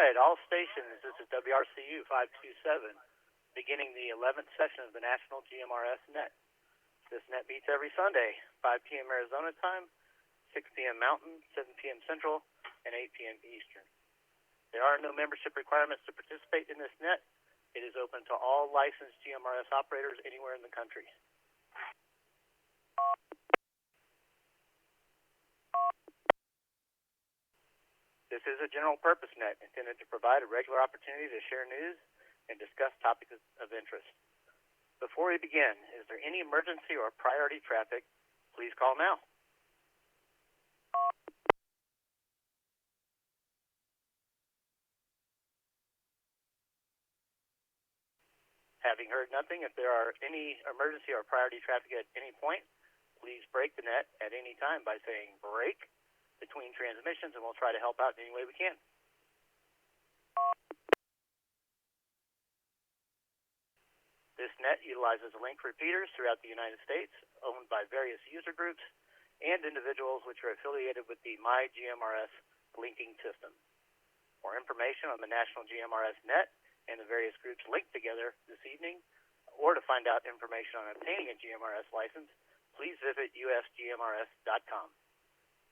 right, all stations, this is WRCU 527, beginning the 11th session of the National GMRS Net. This net meets every Sunday, 5 p.m. Arizona time, 6 p.m. Mountain, 7 p.m. Central, and 8 p.m. Eastern. There are no membership requirements to participate in this net. It is open to all licensed GMRS operators anywhere in the country. This is a general purpose net intended to provide a regular opportunity to share news and discuss topics of interest. Before we begin, is there any emergency or priority traffic? Please call now. Having heard nothing, if there are any emergency or priority traffic at any point, please break the net at any time by saying break between transmissions, and we'll try to help out in any way we can. This net utilizes link repeaters throughout the United States, owned by various user groups and individuals which are affiliated with the My GMRS linking system. For information on the National GMRS Net and the various groups linked together this evening, or to find out information on obtaining a GMRS license, please visit usgmrs.com.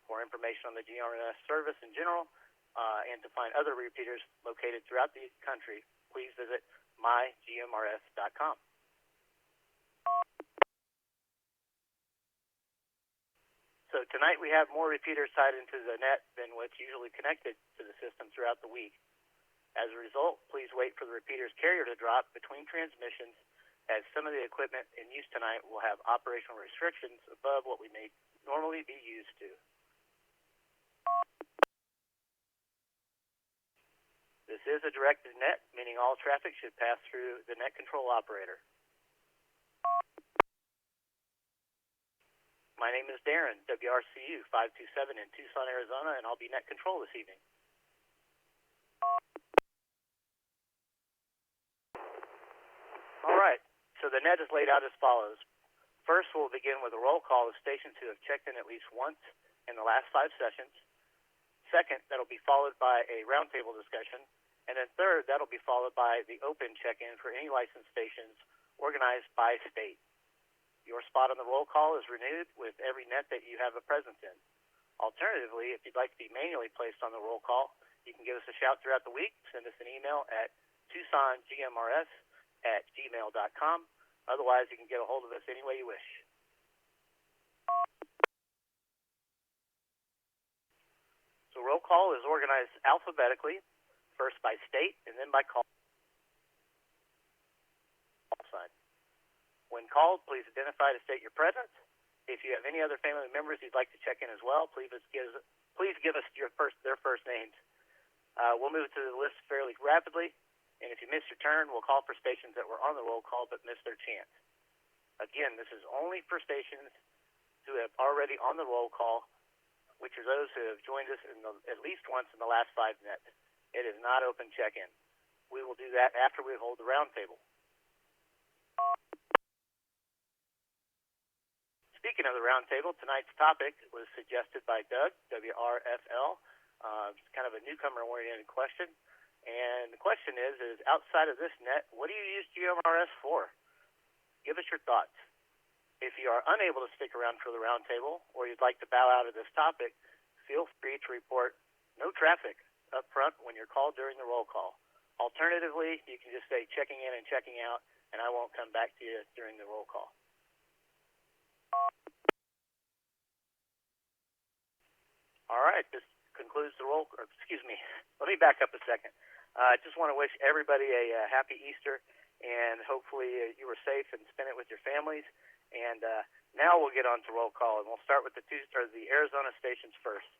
For information on the GMRS service in general, and to find other repeaters located throughout the country, please visit mygmrs.com. So tonight we have more repeaters tied into the net than what's usually connected to the system throughout the week. As a result, please wait for the repeater's carrier to drop between transmissions, as some of the equipment in use tonight will have operational restrictions above what we may normally be used to. This is a directed net, meaning all traffic should pass through the net control operator. My name is Darren, WRCU 527 in Tucson, Arizona, and I'll be net control this evening. All right, so the net is laid out as follows. First, we'll begin with a roll call of stations who have checked in at least once in the last 5 sessions. Second, that'll be followed by a roundtable discussion. And then third, that'll be followed by the open check-in for any licensed stations organized by state. Your spot on the roll call is renewed with every net that you have a presence in. Alternatively, if you'd like to be manually placed on the roll call, you can give us a shout throughout the week. Send us an email at tucsongmrs@gmail.com. Otherwise, you can get a hold of us any way you wish. So roll call is organized alphabetically, first by state and then by call sign. When called, please identify to state your presence. If you have any other family members you'd like to check in as well, please give us their first names. We'll move to the list fairly rapidly, and if you miss your turn, we'll call for stations that were on the roll call but missed their chance. Again, this is only for stations who have already on the roll call, which are those who have joined us at least once in the last 5 nets. It is not open check-in. We will do that after we hold the roundtable. Speaking of the roundtable, tonight's topic was suggested by Doug, WRFL. It's kind of a newcomer-oriented question. And the question is outside of this net, what do you use GMRS for? Give us your thoughts. If you are unable to stick around for the roundtable, or you'd like to bow out of this topic, feel free to report no traffic up front when you're called during the roll call. Alternatively, you can just say checking in and checking out, and I won't come back to you during the roll call. All right, this concludes the roll. Let me back up a second. I just want to wish everybody a happy Easter, and hopefully you were safe and spent it with your families. And now we'll get on to roll call, and we'll start with the Arizona stations first.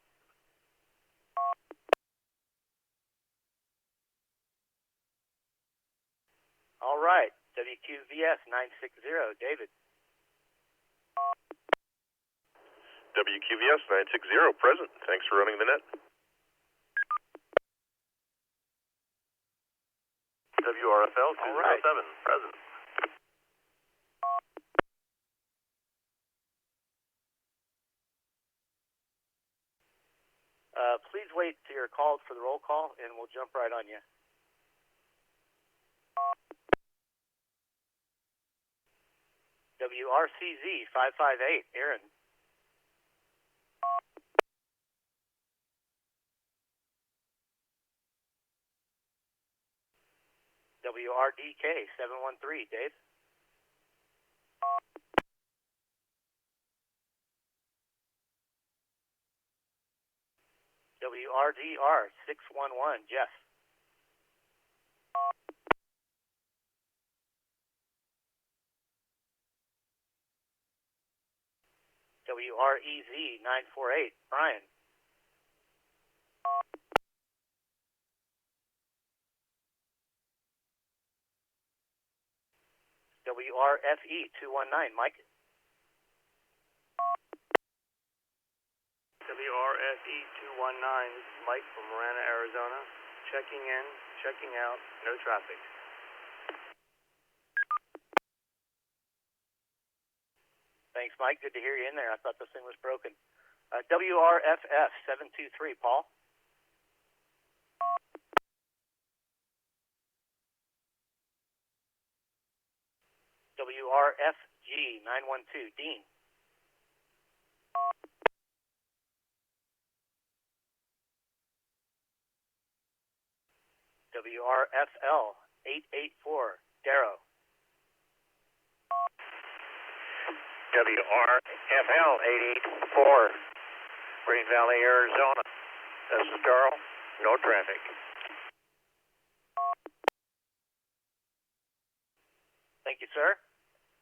All right, WQVS 960, David. WQVS 960, present. Thanks for running the net. WRFL 207, present. Please wait till you're called for the roll call, and we'll jump right on you. WRCZ 558, Aaron. WRDK 713, Dave. WRDR 611, Jeff. WREZ 948, Brian. WRFE 219, Mike. WRFE 219, this is Mike from Marana, Arizona. Checking in, checking out, no traffic. Thanks, Mike. Good to hear you in there. I thought this thing was broken. WRFF 723, Paul. WRFG 912, Dean. WRFL 884, Darrow. WRFL 884, Green Valley, Arizona. This is Carl. No traffic. Thank you, sir.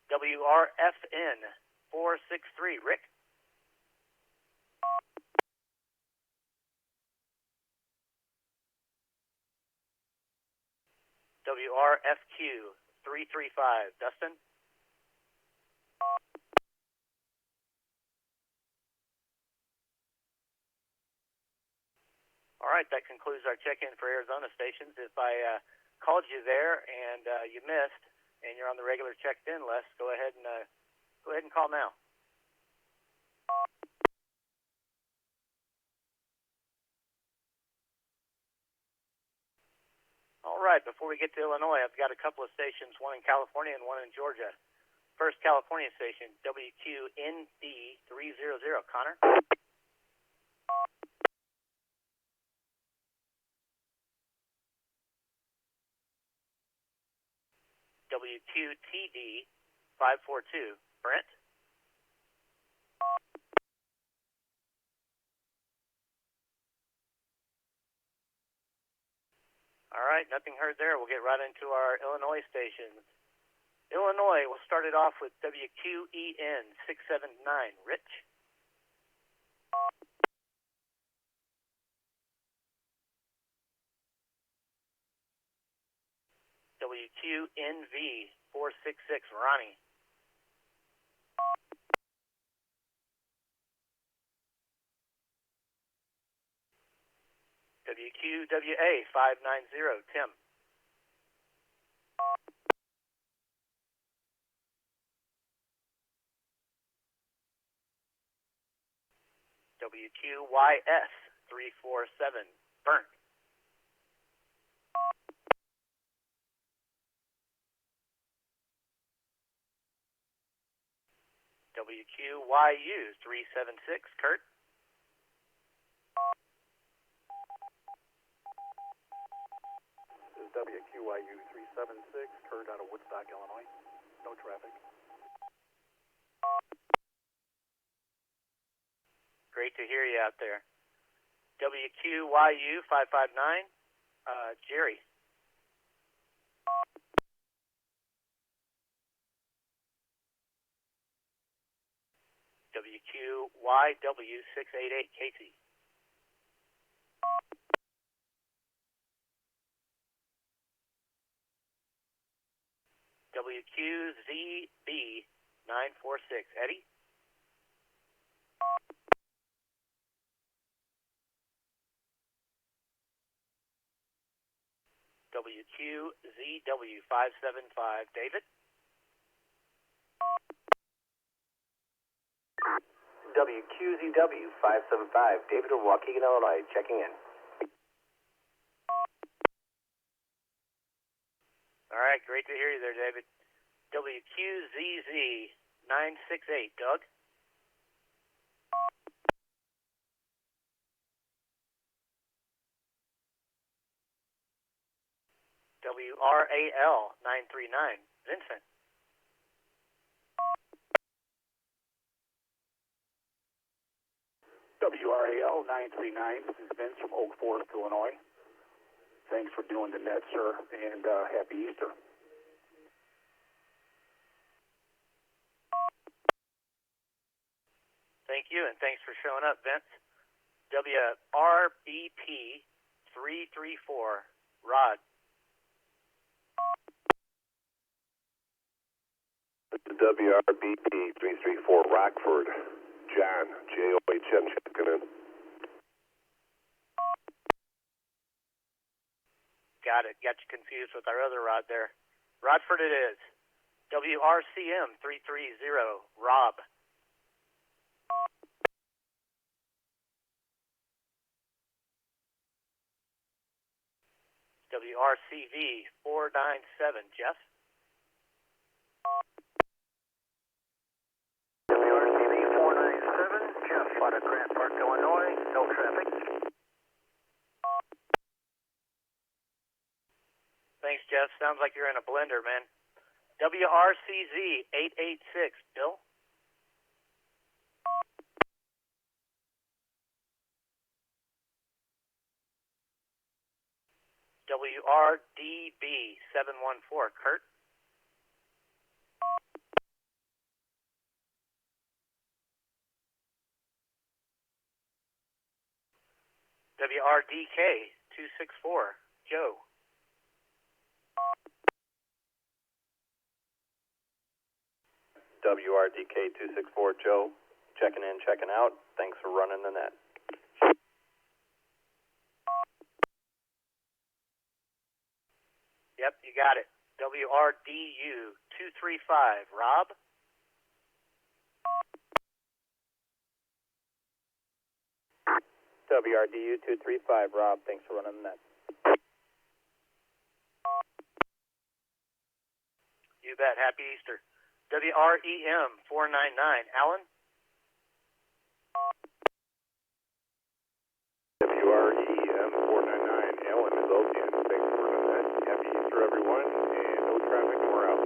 WRFN 463, Rick. WRFQ 335, Dustin. All right, that concludes our check-in for Arizona stations. If I called you there and you missed, and you're on the regular checked-in list, go ahead and call now. All right, before we get to Illinois, I've got a couple of stations, one in California and one in Georgia. First California station, WQND 300, Connor. WQTD 542, Brent. All right, nothing heard there. We'll get right into our Illinois stations. Illinois, we'll start it off with WQEN 679, Rich. WQNV 466, Ronnie. WQWA 590, Tim. WQYS 347, Burnt. WQYU 376, Kurt. This is WQYU 376, Kurt out of Woodstock, Illinois. No traffic. Great to hear you out there. WQYU 559, Jerry. WQYW 688, Casey. WQZB 946, Eddie. WQZW 575, David. WQZW 575, David in Waukegan, Illinois, checking in. All right, great to hear you there, David. WQZZ 968, Doug. WRAL 939, Vincent. WRAL 939, this is Vince from Oak Forest, Illinois. Thanks for doing the net, sir, and happy Easter. Thank you, and thanks for showing up, Vince. WRBP 334, Rod. WRBP 334 Rockford, John, JOHN, checking in. Got it. Got you confused with our other Rod there. Rodford it is. WRCM 330, Rob. WRCV 497, Jeff. WRCV 497, Jeff out of Grant Park, Illinois, no traffic. Thanks, Jeff. Sounds like you're in a blender, man. WRCZ 886, Bill. WRDB 714, Kurt. WRDK 264, Joe. WRDK 264 Joe, checking in, checking out. Thanks for running the net. Yep, you got it. WRDU 235, Rob. WRDU 235, Rob, thanks for running the net. You bet. Happy Easter. WREM 499, Alan. WREM 499, Ellen is Ocean. Thanks for running the net. Happy Easter, everyone, and no traffic, and we're out.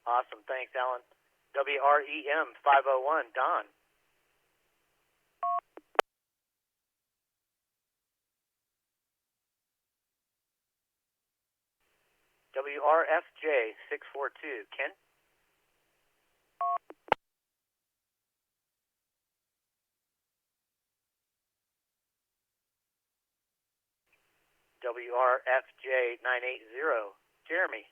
Awesome. Thanks, Alan. WREM 501, Don. WRFJ 642, Ken. WRFJ 980, Jeremy.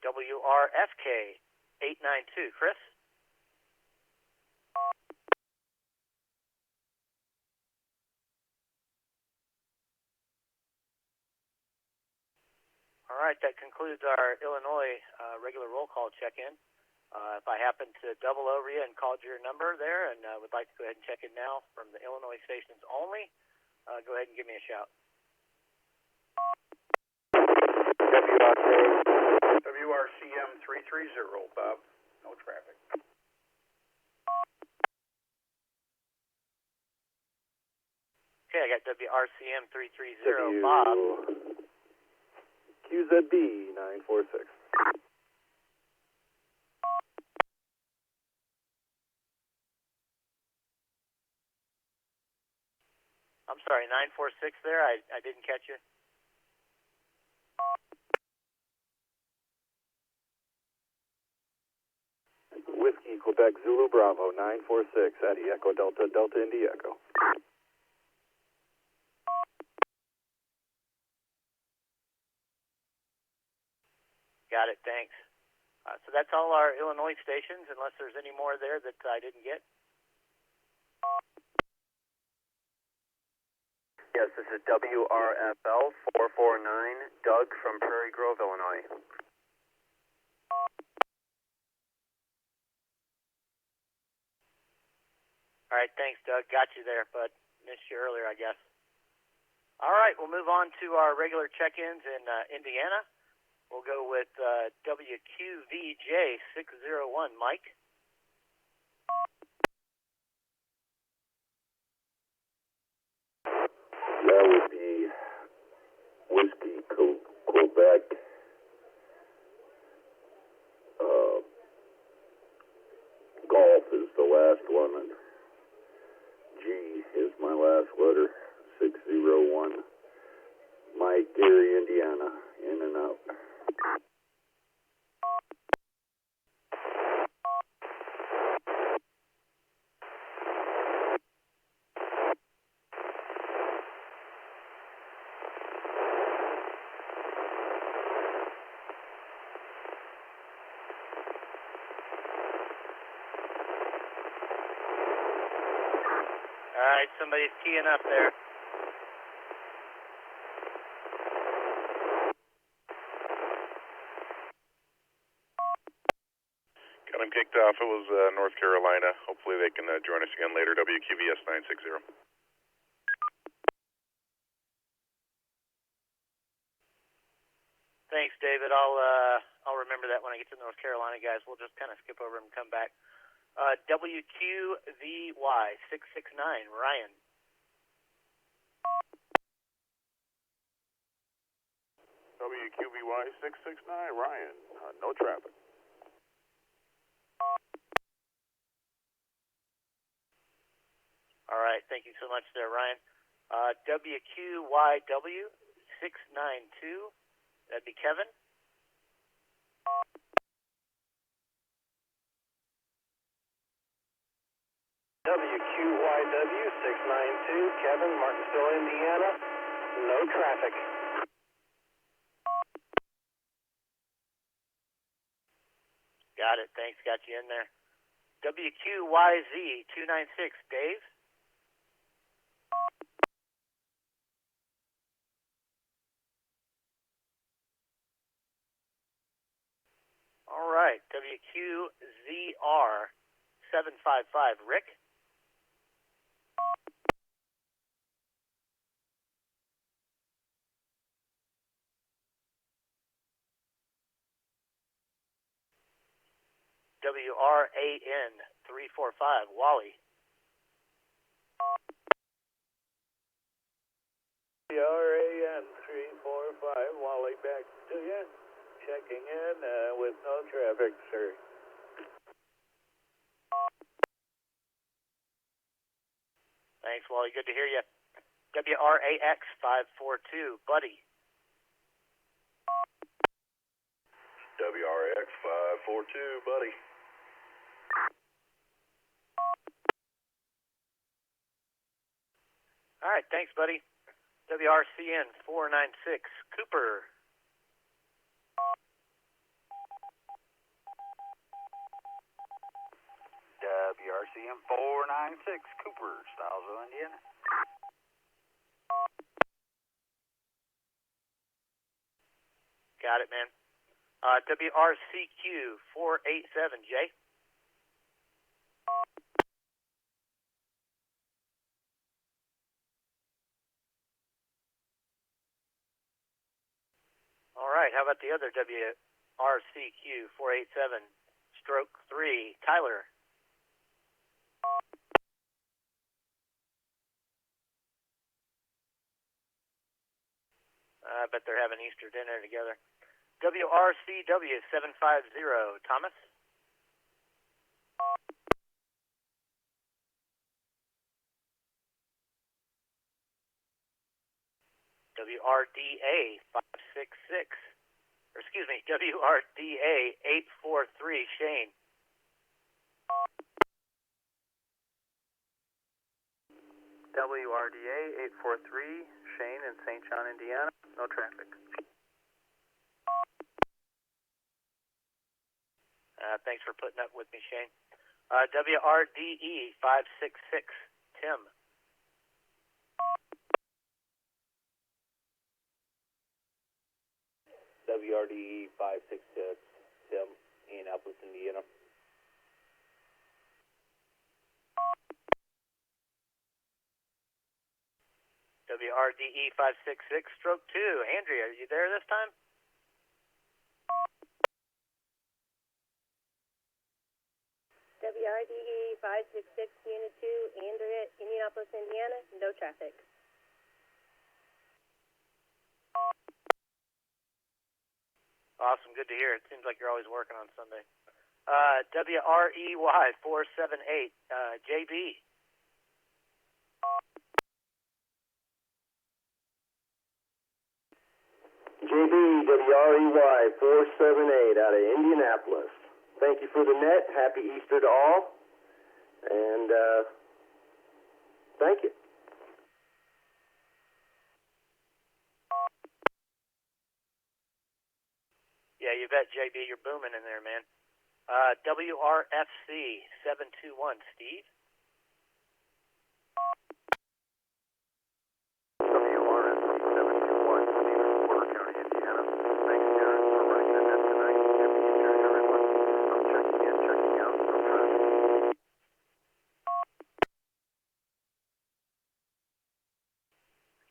WRFK 892, Chris. All right, that concludes our Illinois regular roll call check-in. If I happen to double over you and called your number there and would like to go ahead and check in now from the Illinois stations only, go ahead and give me a shout. WRCM 330, Bob, no traffic. Okay, I got WRCM 330, Bob. QZB 946. I'm sorry, 946 there? I didn't catch you. Whiskey, Quebec, Zulu, Bravo, 946, Eddie, Echo, Delta, Delta, Indy, Echo. Got it, thanks. So that's all our Illinois stations, unless there's any more there that I didn't get. Yes, this is WRFL 449, Doug from Prairie Grove, Illinois. All right, thanks, Doug. Got you there, but missed you earlier, I guess. All right, we'll move on to our regular check-ins in Indiana. We'll go with WQVJ 601, Mike. That would be Whiskey Quebec. Golf is the last one, and G is my last letter. 601. Mike, Gary, Indiana. In and out. All right, somebody's keying up there. Got them kicked off. It was North Carolina. Hopefully they can join us again later. WQVS 960. Thanks, David. I'll remember that when I get to North Carolina, guys. We'll just kind of skip over and come back. WQVY 669, Ryan. WQVY 669, Ryan. No traffic. All right, thank you so much there, Ryan. WQYW 692, that'd be Kevin. WQYW 692, Kevin, Martinsville, Indiana. No traffic. Got it, thanks, got you in there. WQYZ 296, Dave. All right, WQZR 755, Rick. WRAN 345, Wally. WRAN 345, Wally, back to you. Checking in with no traffic, sir. Thanks, Wally. Good to hear you. WRAX 542, Buddy. WRX 542, buddy. All right, thanks, buddy. WRCN 496, Cooper. WRCM 496, Cooper, Stylesville, Indiana. Got it, man. WRCQ 487, Jay. All right, how about the other WRCQ 487, stroke 3, Tyler? I bet they're having Easter dinner together. WRCW 750, Thomas? WRDA 566, or excuse me, WRDA 843, Shane. WRDA 843, Shane in St. John, Indiana. No traffic. Thanks for putting up with me, Shane. WRDE 566, Tim. WRDE 566, Tim, Indianapolis, Indiana. WRDE 566, stroke 2. Andrea, are you there this time? WRDE 566, Unit 2, Andrea, Indianapolis, Indiana, no traffic. Awesome, good to hear. It seems like you're always working on Sunday. WREY 478, JB. JB, WREY 478 out of Indianapolis. Thank you for the net. Happy Easter to all. And thank you. Yeah, you bet, JB. You're booming in there, man. WRFC 721, Steve. WRS 721, Stevens, Porter County, Indiana. Thanks, Darren, for running the net tonight. Happy Easter to everyone. I'm checking in, checking out. No traffic.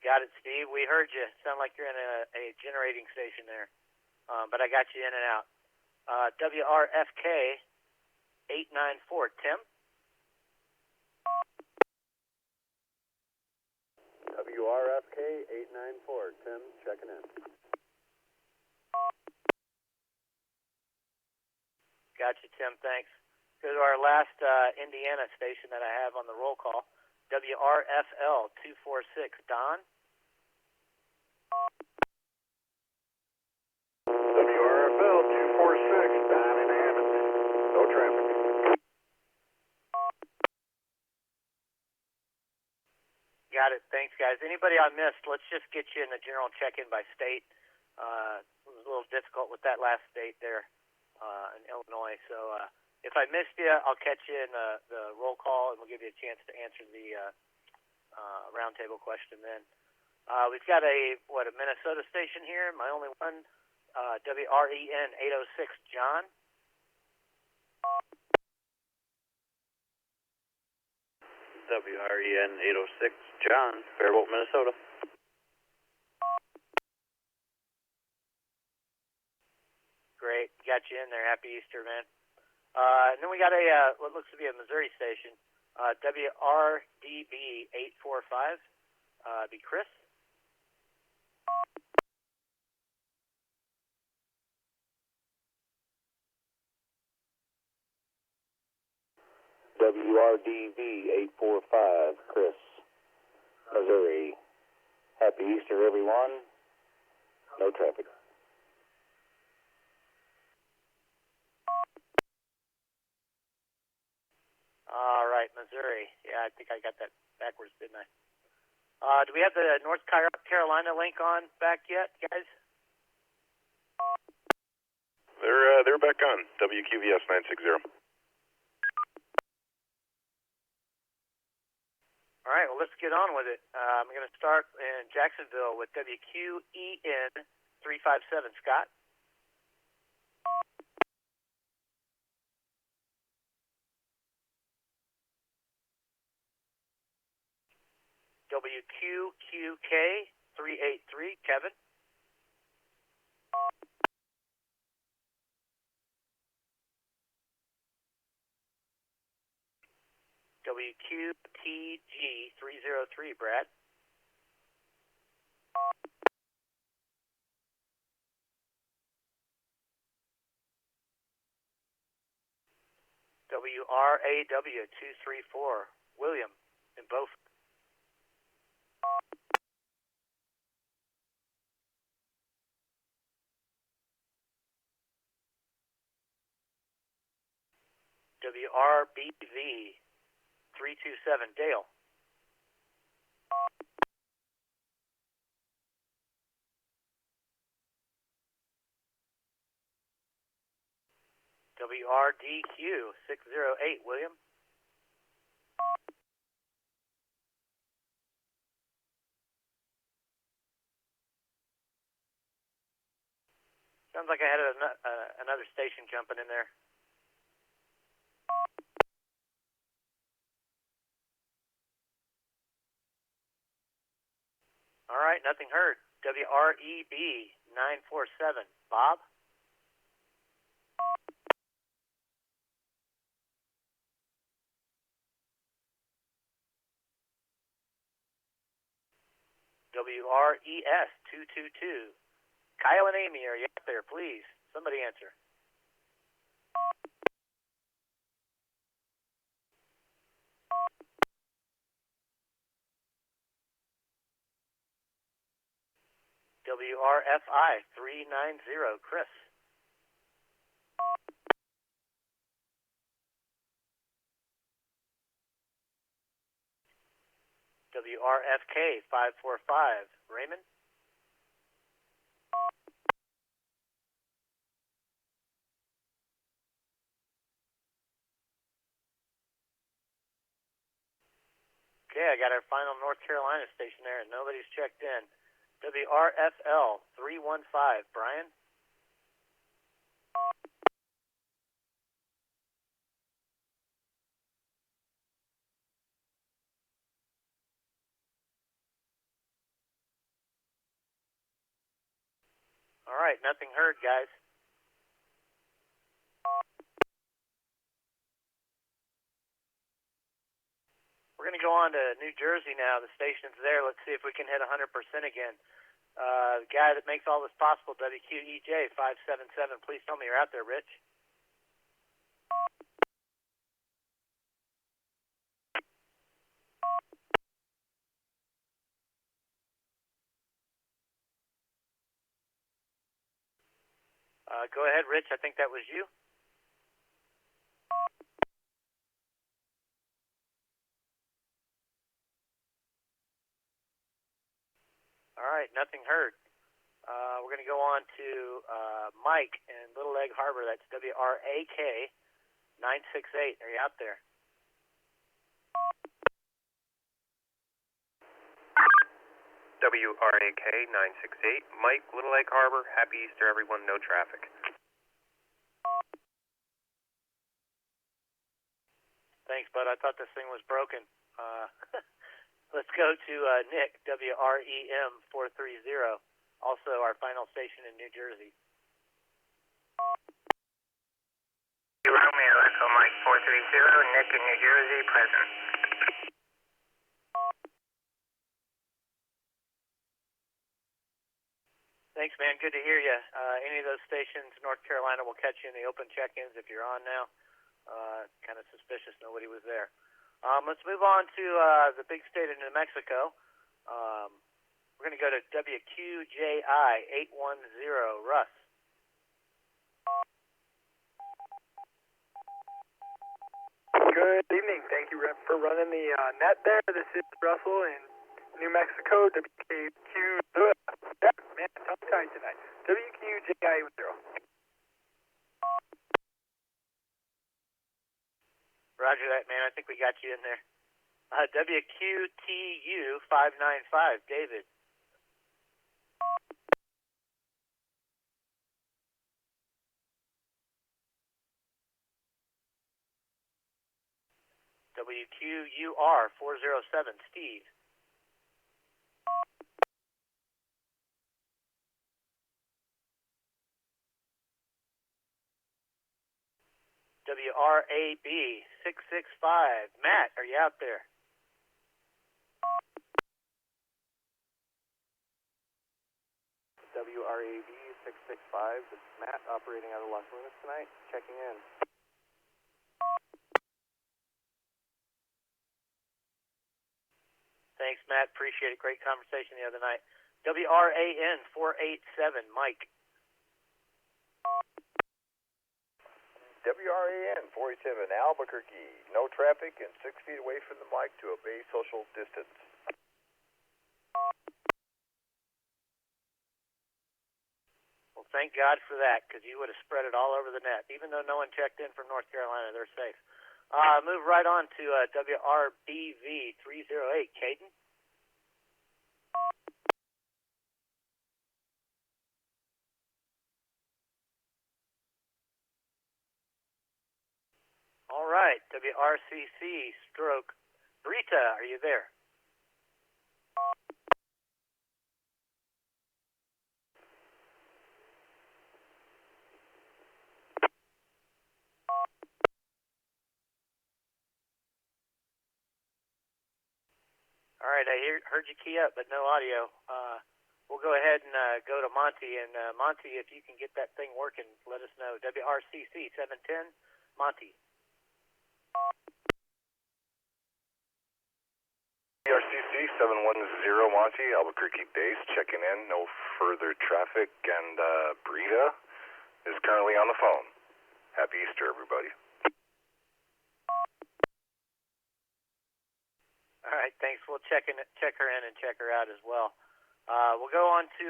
Got it, Steve. We heard you. Sound like you're in a generating station there. But I got you in and out. WRFK 894, Tim. WRFK 894, Tim, checking in. Got you, Tim. Thanks. Go to our last Indiana station that I have on the roll call. WRFL 246, Don. WRFL 246, Don in Hammond. No traffic. Got it. Thanks, guys. Anybody I missed, let's just get you in the general check-in by state. It was a little difficult with that last state there in Illinois. So if I missed you, I'll catch you in the roll call, and we'll give you a chance to answer the roundtable question then. We've got a Minnesota station here, my only one, WREN 806, John. WREN 806, John, Faribault, Minnesota. Great, got you in there. Happy Easter, man. And then we got what looks to be a Missouri station, WRDB 845. Be Chris. WRDV 845, Chris, Missouri. Happy Easter, everyone. No traffic. All right, Missouri. Yeah, I think I got that backwards, didn't I? Do we have the North Carolina link on back yet, guys? They're back on. WQVS 960. All right, well, let's get on with it. I'm going to start in Jacksonville with WQEN 357, Scott. WQQK 383, Kevin. WQTG 303, Brad. WRAW 234, William, in both. WRBV 327, Dale. WRDQ 608, William. Sounds like I had another station jumping in there. All right, nothing heard. WREB 947. Bob? WRES 222. Kyle and Amy, are you out there? Please, somebody answer. WRFI 390. Chris? WRFK 545. Raymond? Okay, I got our final North Carolina station there, and nobody's checked in. WRFL 315. Brian? All right, nothing heard, guys. We're going to go on to New Jersey now. The station's there. Let's see if we can hit 100% again. The guy that makes all this possible, WQEJ 577. Please tell me you're out there, Rich. Go ahead, Rich. I think that was you. All right, nothing heard. We're going to go on to Mike in Little Egg Harbor. That's WRAK 968. Are you out there? WRAK 968. Mike, Little Egg Harbor. Happy Easter, everyone. No traffic. Thanks, bud. I thought this thing was broken. Let's go to Nick, WREM 430. Also our final station in New Jersey. Romeo, Echo Mike 430, Nick in New Jersey, present. Thanks, man. Good to hear you. Any of those stations, North Carolina, will catch you in the open check-ins if you're on now. Kind of suspicious nobody was there. Let's move on to the big state of New Mexico. We're going to go to WQJI 810. Russ. Good evening. Thank you for running the net there. This is Russell in New Mexico, WKQ. Man, tongue-tied tonight. WQJI 810. Roger that, man. I think we got you in there. WQTU 595. David. WQUR 407. Steve. WRAB 665. Matt, are you out there? WRAB 665. This is Matt operating out of Las Lunas tonight. Checking in. Thanks, Matt. Appreciate it. Great conversation the other night. WRAN 487. Mike. WRAN 487, Albuquerque. No traffic and 6 feet away from the mic to obey social distance. Well, thank God for that, because you would have spread it all over the net. Even though no one checked in from North Carolina, they're safe. Move right on to WRBV 308. Caden? right, WRCC stroke Brita, are you there? All right, I heard you key up, but no audio. We'll go ahead and go to Monty. And Monty, if you can get that thing working, let us know. WRCC 710, Monty. WRCC 710, Monty, Albuquerque base, checking in. No further traffic, and Brita is currently on the phone. Happy Easter, everybody. All right, thanks. We'll check her in and check her out as well. We'll go on to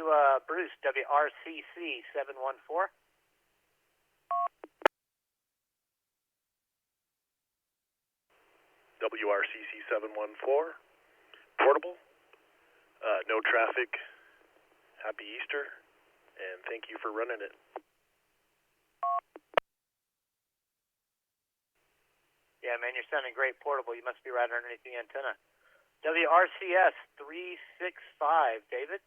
Bruce, WRCC 714. WRCC 714, portable, no traffic, happy Easter, and thank you for running it. Yeah, man, you're sounding great portable. You must be right underneath the antenna. WRCS 365, David.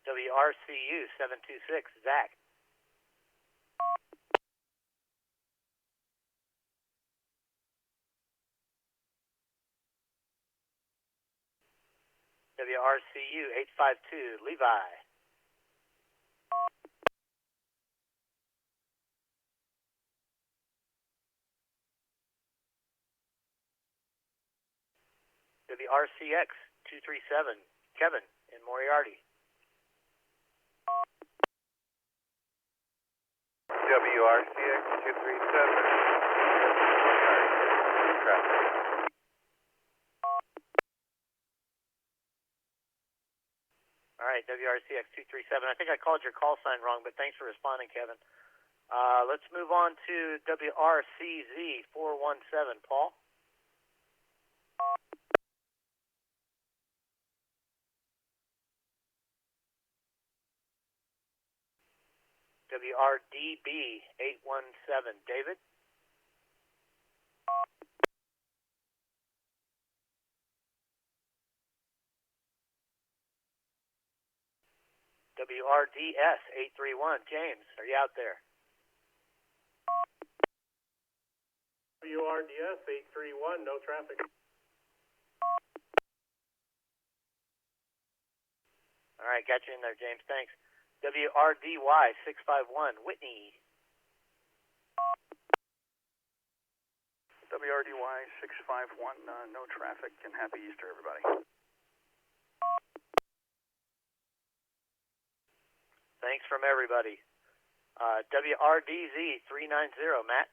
WRCU 726, Zach. WRCU 852, Levi. WRCX 237, Kevin in Moriarty. WRCX 237, traffic. All right, WRCX 237. I think I called your call sign wrong, but thanks for responding, Kevin. Let's move on to WRCZ 417, Paul. WRDB 817, David. WRDS 831, James, are you out there? WRDS 831, no traffic. All right, got you in there, James, thanks. WRDY 651, Whitney. WRDY 651, no traffic, and happy Easter, everybody. Thanks from everybody. WRDZ 390, Matt.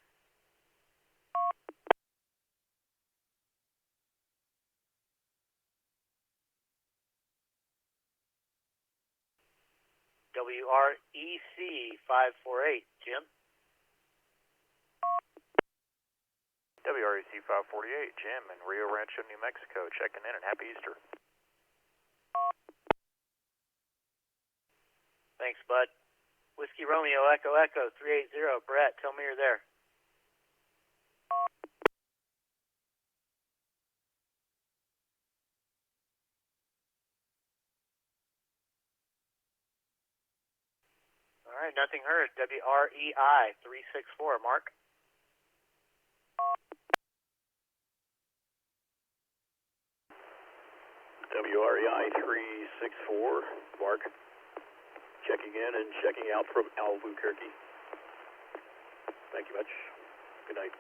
WREC 548, Jim. WREC 548, Jim in Rio Rancho, New Mexico, checking in, and happy Easter. Thanks, bud. Whiskey Romeo Echo Echo 380, Brett, tell me you're there. All right, nothing heard. WREI 364, Mark. WREI 364, Mark. Checking in and checking out from Albuquerque. Thank you much. Good night.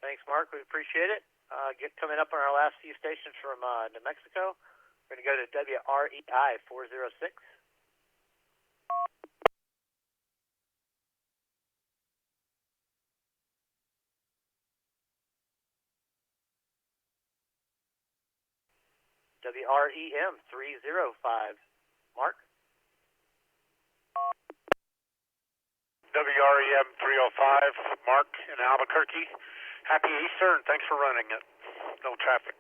Thanks, Mark. We appreciate it. Coming up on our last few stations from New Mexico, we're going to go to WREI 406. WREM 305, Mark. WREM WREM 305, Mark in Albuquerque. Happy Easter and thanks for running it. No traffic.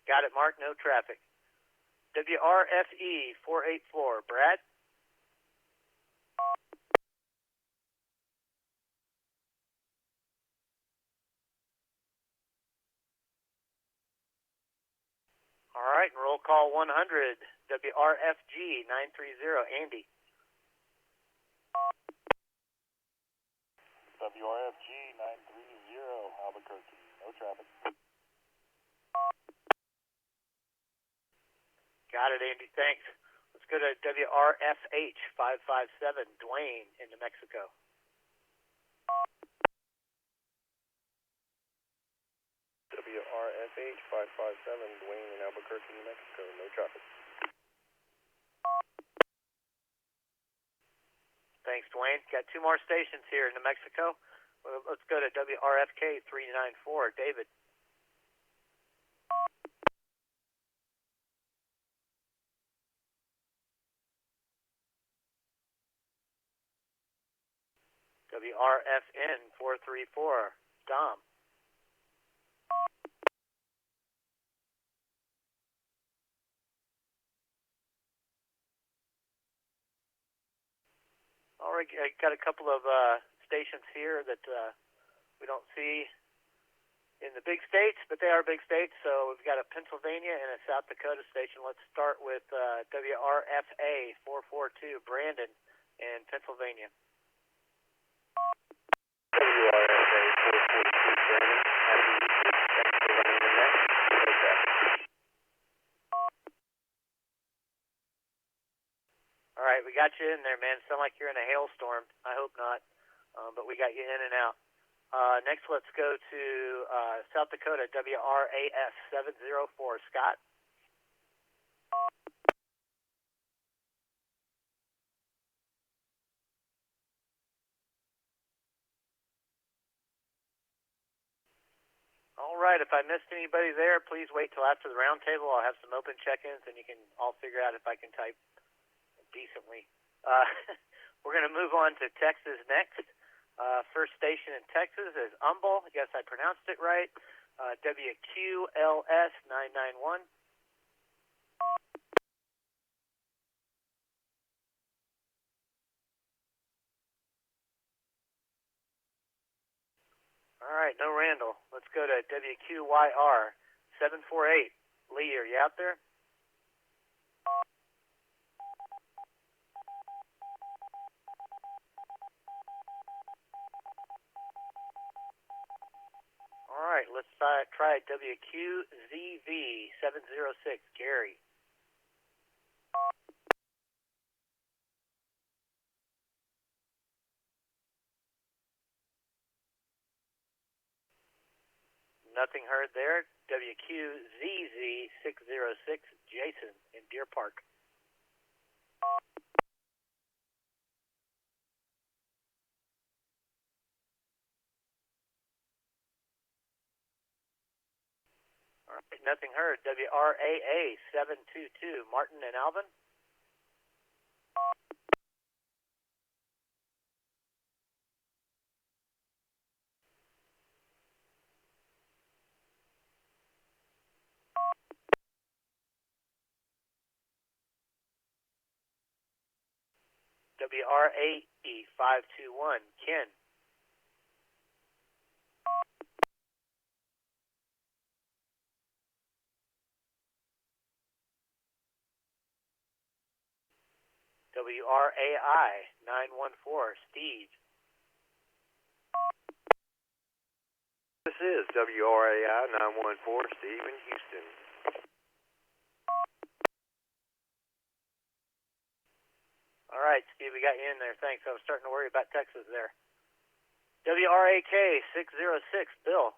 Got it, Mark. No traffic. WRFE 484, Brad. All right, and roll call 100, WRFG 930, Andy. WRFG 930, Albuquerque. No traffic. Got it, Andy. Thanks. Let's go to WRFH 557, Dwayne in New Mexico. WRFH 557, Dwayne in Albuquerque, New Mexico. No traffic. Thanks, Dwayne. Got two more stations here in New Mexico. Let's go to WRFK 394, David. WRFN 434, Dom. All right, I got a couple of stations here that we don't see in the big states, but they are big states. So we've got a Pennsylvania and a South Dakota station. Let's start with WRFA 442, Brandon in Pennsylvania. WRFA 442, Brandon. Happy Easter. Thanks for running the net. No traffic. All right, we got you in there, man. Sound like you're in a hailstorm. I hope not, but we got you in and out. Next, let's go to South Dakota, WRAS 704, Scott. All right, if I missed anybody there, please wait till after the roundtable. I'll have some open check-ins, and you can all figure out if I can type decently. We're going to move on to Texas next. First station in Texas is Humble. Yes, I pronounced it right. WQLS 991. All right, no Randall. Let's go to WQYR 748. Lee, are you out there? All right, let's try WQZV 706, Gary. Nothing heard there. WQZZ 606, Jason in Deer Park. All right, nothing heard. WRAA 722, Martin and Alvin. WRAE 521, Ken. WRAI 914, Steve. This is WRAI 914, Steve in Houston. All right, Steve, we got you in there. Thanks. I was starting to worry about Texas there. WRAK 606, Bill.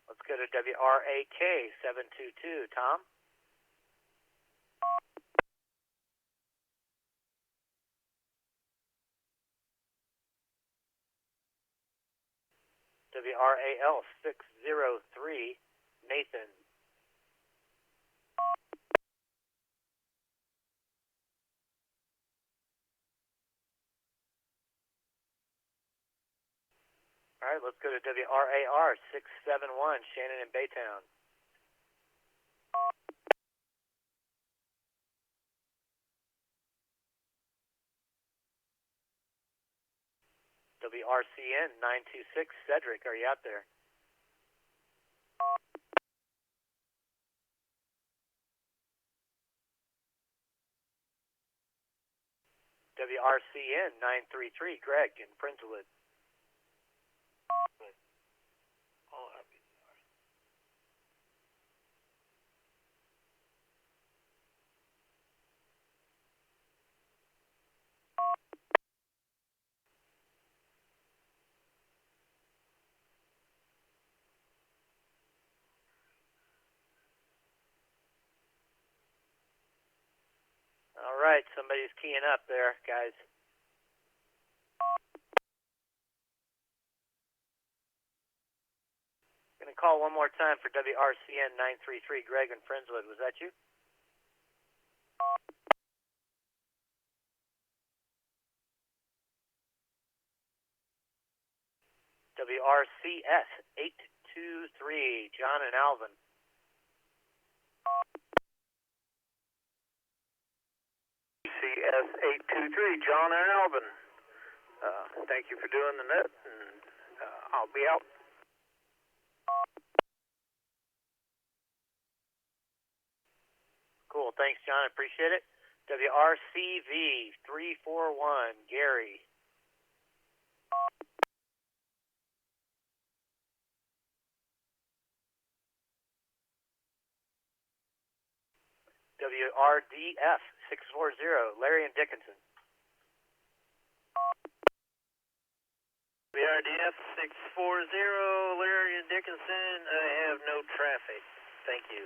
Let's go to WRAK 722, Tom. WRAL 603, Nathan. All right, let's go to WRAR 671, Shannon in Baytown. WRCN 926, Cedric, are you out there? WRCN 933, Greg in Friendswood. All right, somebody's keying up there, guys. I'm going to call one more time for WRCN 933, Greg in Friendswood. Was that you? WRCS 823, John and Alvin. CS 823, John and Alvin. Thank you for doing the net, and I'll be out. Cool, thanks, John. I appreciate it. WRCV 341, Gary. WRDF 640, Larry and Dickinson. WRDF 640, Larry and Dickinson. I have no traffic. Thank you.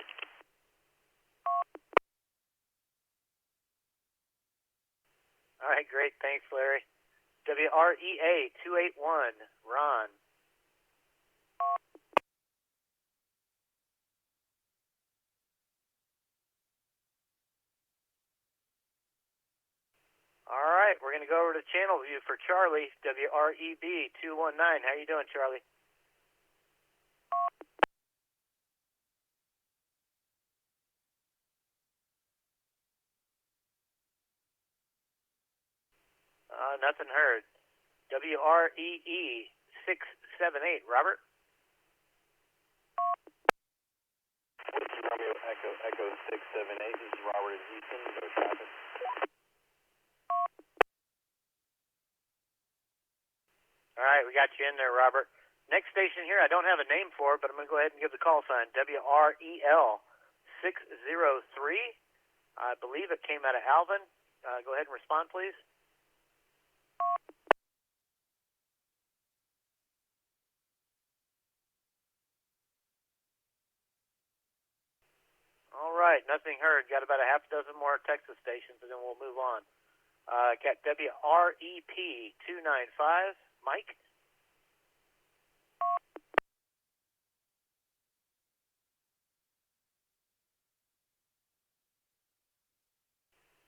All right, great. Thanks, Larry. WREA 281, Ron. All right, we're going to go over to channel view for Charlie, WREB 219. How you doing, Charlie? Nothing heard. WREE 678, Robert? Romeo Echo 678. This is Robert in Houston. No traffic. All right, we got you in there, Robert. Next station here, I don't have a name for it, but I'm going to go ahead and give the call sign. WREL 603. I believe it came out of Alvin. Go ahead and respond, please. All right, nothing heard. Got about a half dozen more Texas stations, and then we'll move on. Got WREP 295, Mike.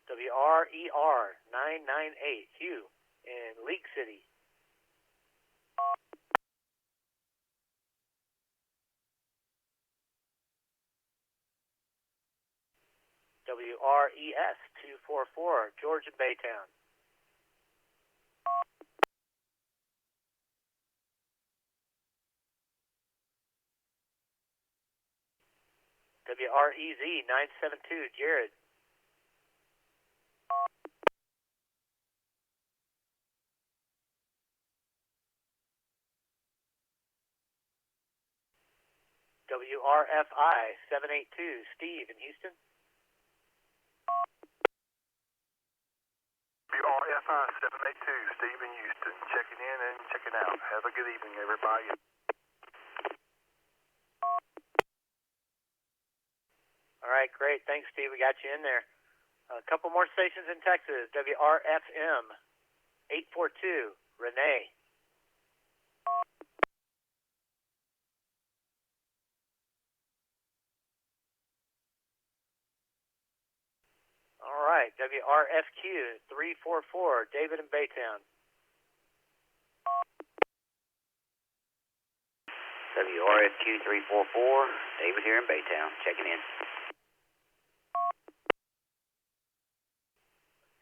WRER 998, Hugh in League City. WRES 244, George in Baytown. WREZ 972, Jared. WRFI 782, Steve in Houston. WRFI 782, Steve in Houston, checking in and checking out. Have a good evening, everybody. All right, great. Thanks, Steve. We got you in there. A couple more stations in Texas. WRFM 842, Renee. WRFQ 344, David in Baytown. WRFQ 344, David here in Baytown, checking in.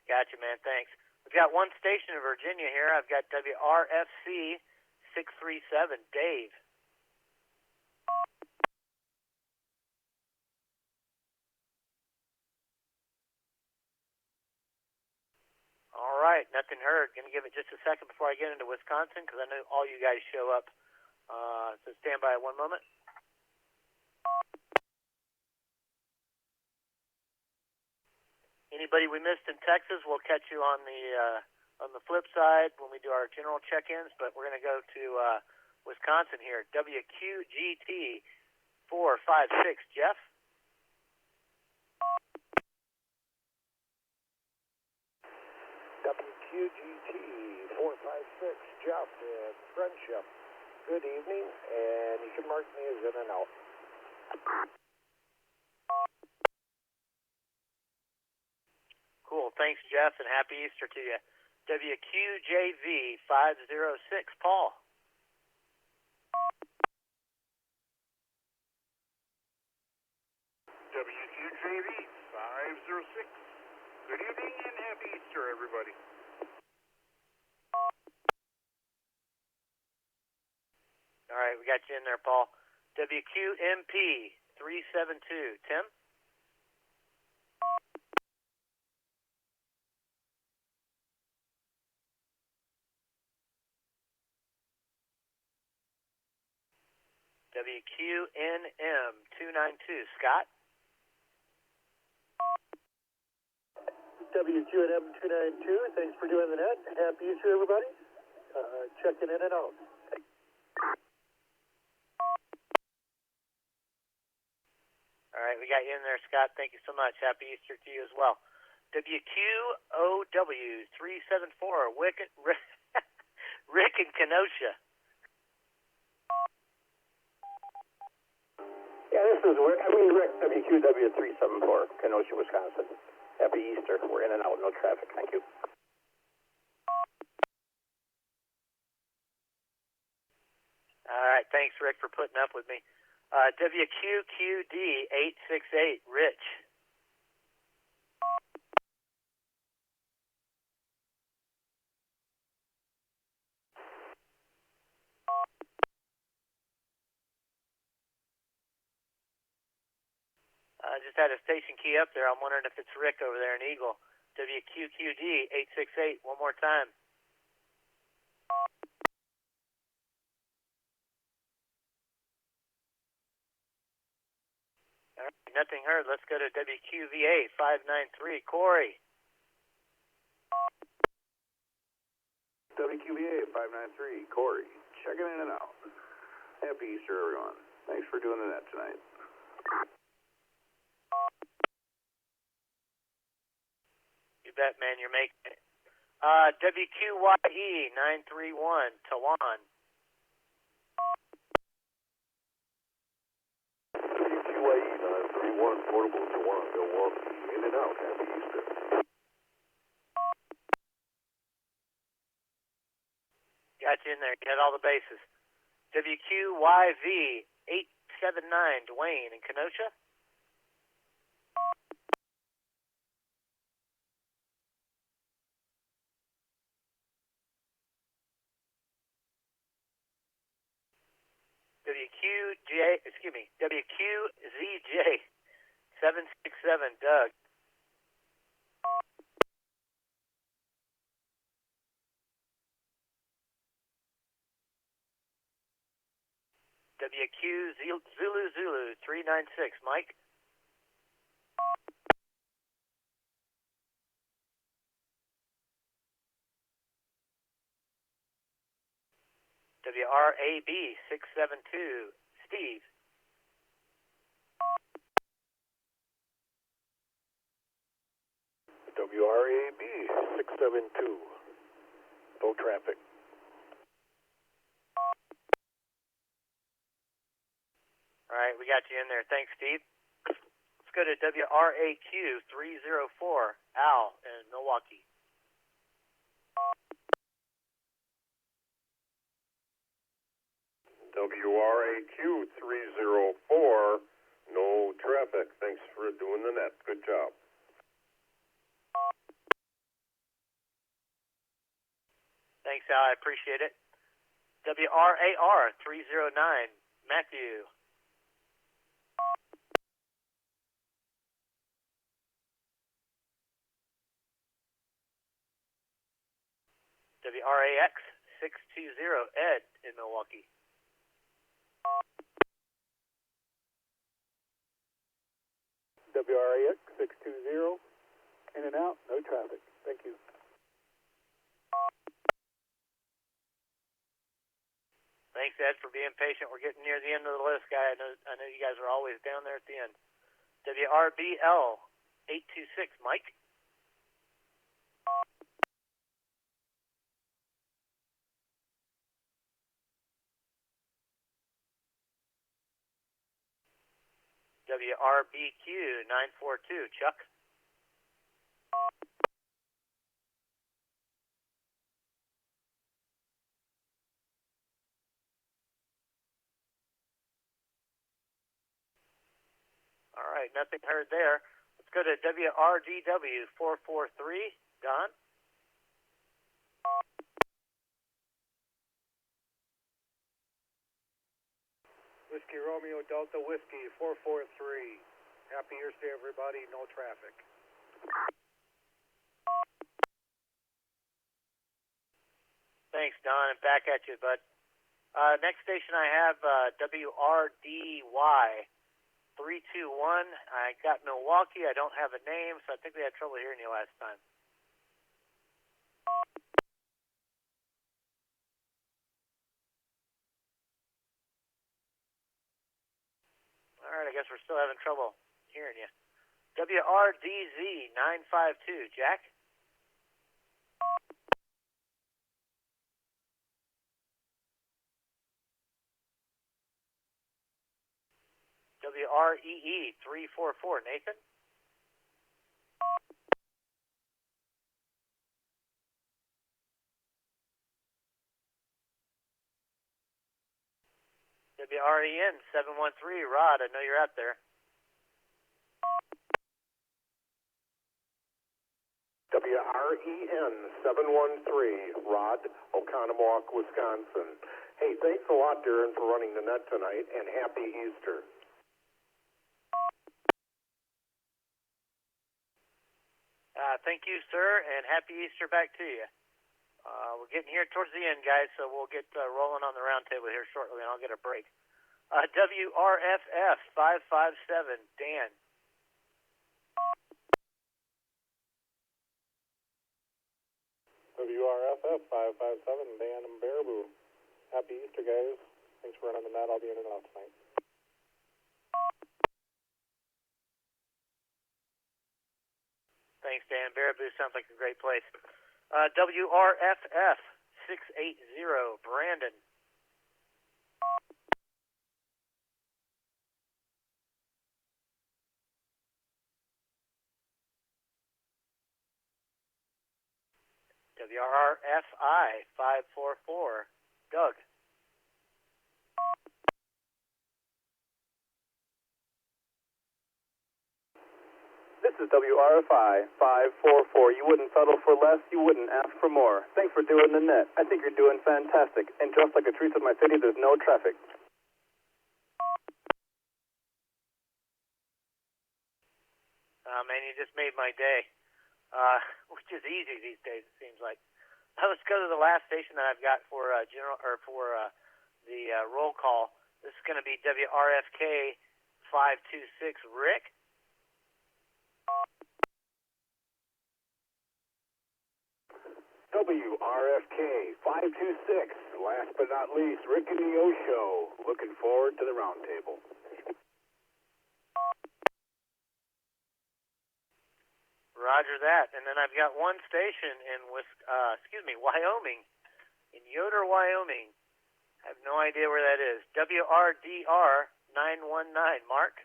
Gotcha, man, thanks. We've got one station in Virginia here. I've got WRFC 637, Dave. All right, nothing heard. Going to give it just a second before I get into Wisconsin because I know all you guys show up. So stand by 1 moment. Anybody we missed in Texas, we'll catch you on the flip side when we do our general check-ins. But we're going to go to Wisconsin here. WQGT 456, Jeff. WQGT 456, Jeff in Friendship. Good evening, and you can mark me as in and out. Cool. Thanks, Jeff, and happy Easter to you. WQJV 506, Paul. WQJV 506. Good evening and happy Easter, everybody. All right, we got you in there, Paul. WQMP 372, Tim. WQNM 292, Scott. WQNM 292, thanks for doing the net. Happy Easter, everybody. Checking in and out. All right, we got you in there, Scott. Thank you so much. Happy Easter to you as well. WQOW 374, Rick in Kenosha. Yeah, this is Rick. Rick, WQW 374, Kenosha, Wisconsin. Happy Easter. We're in and out, no traffic. Thank you. All right, thanks, Rick, for putting up with me. WQQD 868, Rich. I just had a station key up there. I'm wondering if it's Rick over there in Eagle. WQQD 868, one more time. All right, nothing heard. Let's go to WQVA 593, Corey. WQVA 593, Corey. Checking in and out. Happy Easter, everyone. Thanks for doing the net tonight. You bet, man. You're making it. WQYE 931, Tawan. WQYE 931, Portable Tawan, Milwaukee. In and out. Happy Easter. Got you in there. You had all the bases. WQYV 879, Dwayne in Kenosha. WQZJ 767, Doug. WQ Zulu 396, Mike. WRAB 672, Steve. WRAB 672, no traffic. All right, we got you in there. Thanks, Steve. Let's go to WRAQ 304, Al in Milwaukee. WRAQ 304, no traffic. Thanks for doing the net. Good job. Thanks, Al. I appreciate it. WRAR 309, Matthew. WRAX 620, Ed in Milwaukee. WRAX 620, in and out, no traffic. Thank you. Thanks, Ed, for being patient. We're getting near the end of the list, guy. I know you guys are always down there at the end. WRBL 826, Mike. WRBQ 942, Chuck. All right, nothing heard there. Let's go to WRDW 443, Don. Whiskey Romeo Delta Whiskey 443. Happy Easter, everybody. No traffic. Thanks, Don, and back at you, bud. Next station I have WRDY 321. I got Milwaukee. I don't have a name, so I think we had trouble hearing you last time. All right, I guess we're still having trouble hearing you. WRDZ 952, Jack. WREE 344, Nathan. WREN 713, Rod, I know you're out there. WREN 713, Rod, Oconomowoc, Wisconsin. Hey, thanks a lot, Darren, for running the net tonight, and happy Easter. Thank you, sir, and happy Easter back to you. We're getting here towards the end, guys, so we'll get rolling on the roundtable here shortly, and I'll get a break. WRFF 557, Dan. WRFF 557, Dan and Baraboo. Happy Easter, guys. Thanks for running the net. I'll be in and out tonight. Thanks, Dan. Baraboo sounds like a great place. WRFF 680, Brandon. WRFI 544, Doug. This is WRFI 544. You wouldn't settle for less, you wouldn't ask for more. Thanks for doing the net. I think you're doing fantastic. And just like the streets of my city, there's no traffic. Man, you just made my day, which is easy these days, it seems like. Let's go to the last station that I've got for the roll call. This is going to be WRFK 526, Rick. WRFK 526, last but not least, Rick and the O Show. Looking forward to the roundtable. Roger that. And then I've got one station in Wyoming, in Yoder, Wyoming. I have no idea where that is. WRDR 919, Mark. WRDR 919,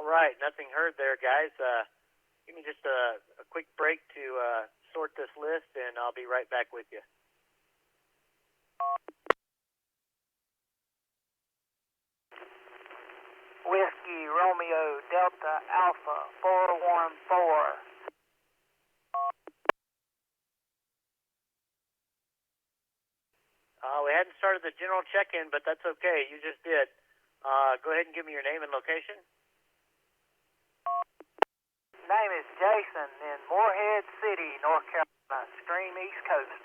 All right, nothing heard there, guys. Give me just a quick break to sort this list, and I'll be right back with you. Whiskey Romeo Delta Alpha 414. We hadn't started the general check-in, but that's okay. You just did. Go ahead and give me your name and location. Name is Jason in Morehead City, North Carolina, extreme East Coast.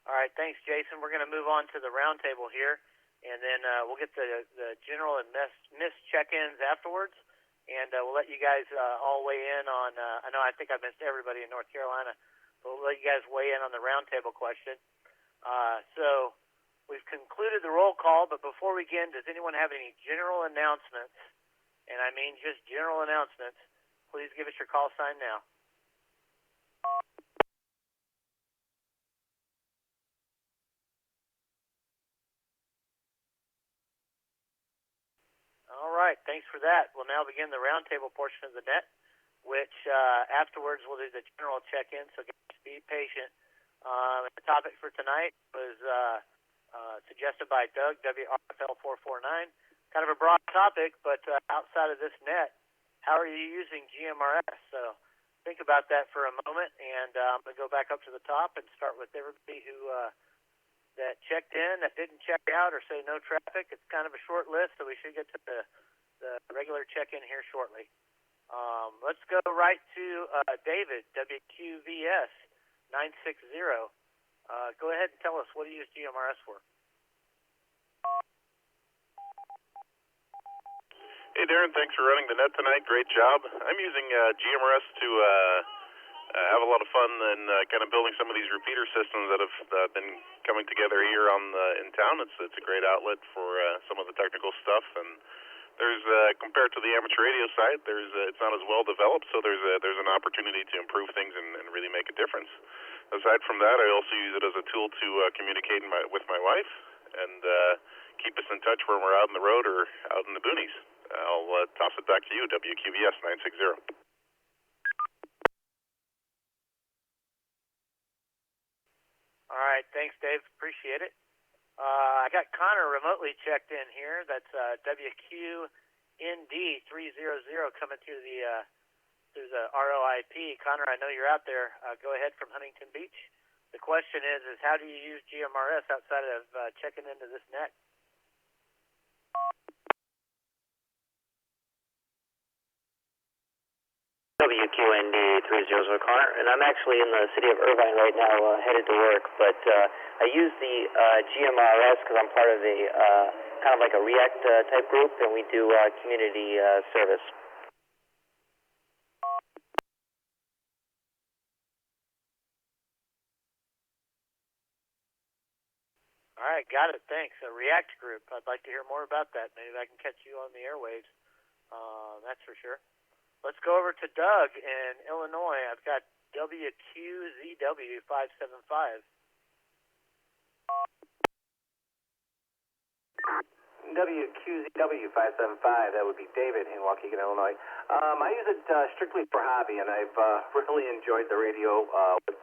All right, thanks, Jason. We're going to move on to the roundtable here, and then we'll get the general and miss check-ins afterwards, and we'll let you guys all weigh in on, I think I missed everybody in North Carolina, but we'll let you guys weigh in on the roundtable question. So we've concluded the roll call, but before we begin, does anyone have any general announcements, and I mean just general announcements? Please give us your call sign now. All right, thanks for that. We'll now begin the roundtable portion of the net, which afterwards we'll do the general check-in, so guys, be patient. The topic for tonight was suggested by Doug, WRFL 449. Kind of a broad topic, but outside of this net, how are you using GMRS? So think about that for a moment, and I'm going to go back up to the top and start with everybody who that checked in, that didn't check out, or say no traffic. It's kind of a short list, so we should get to the regular check-in here shortly. Let's go right to David, WQVS 960. Go ahead and tell us, what do you use GMRS for? Hey, Darren, thanks for running the net tonight. Great job. I'm using GMRS to have a lot of fun and kind of building some of these repeater systems that have been coming together here in town. It's a great outlet for some of the technical stuff, and there's compared to the amateur radio side, it's not as well developed, so there's an opportunity to improve things and really make a difference. Aside from that, I also use it as a tool to communicate with my wife and keep us in touch when we're out on the road or out in the boonies. I'll toss it back to you, WQVS 960. All right, thanks, Dave. Appreciate it. I got Connor remotely checked in here. That's WQND 300 coming through the ROIP. Connor, I know you're out there. Go ahead from Huntington Beach. The question is how do you use GMRS outside of checking into this net? WQND 300 Connor, and I'm actually in the city of Irvine right now, headed to work. But I use the GMRS because I'm part of a kind of like a React type group, and we do community service. All right, got it. Thanks. A React group. I'd like to hear more about that. Maybe I can catch you on the airwaves. That's for sure. Let's go over to Doug in Illinois. I've got WQZW 575. WQZW 575, that would be David in Waukegan, Illinois. I use it strictly for hobby, and I've really enjoyed the radio with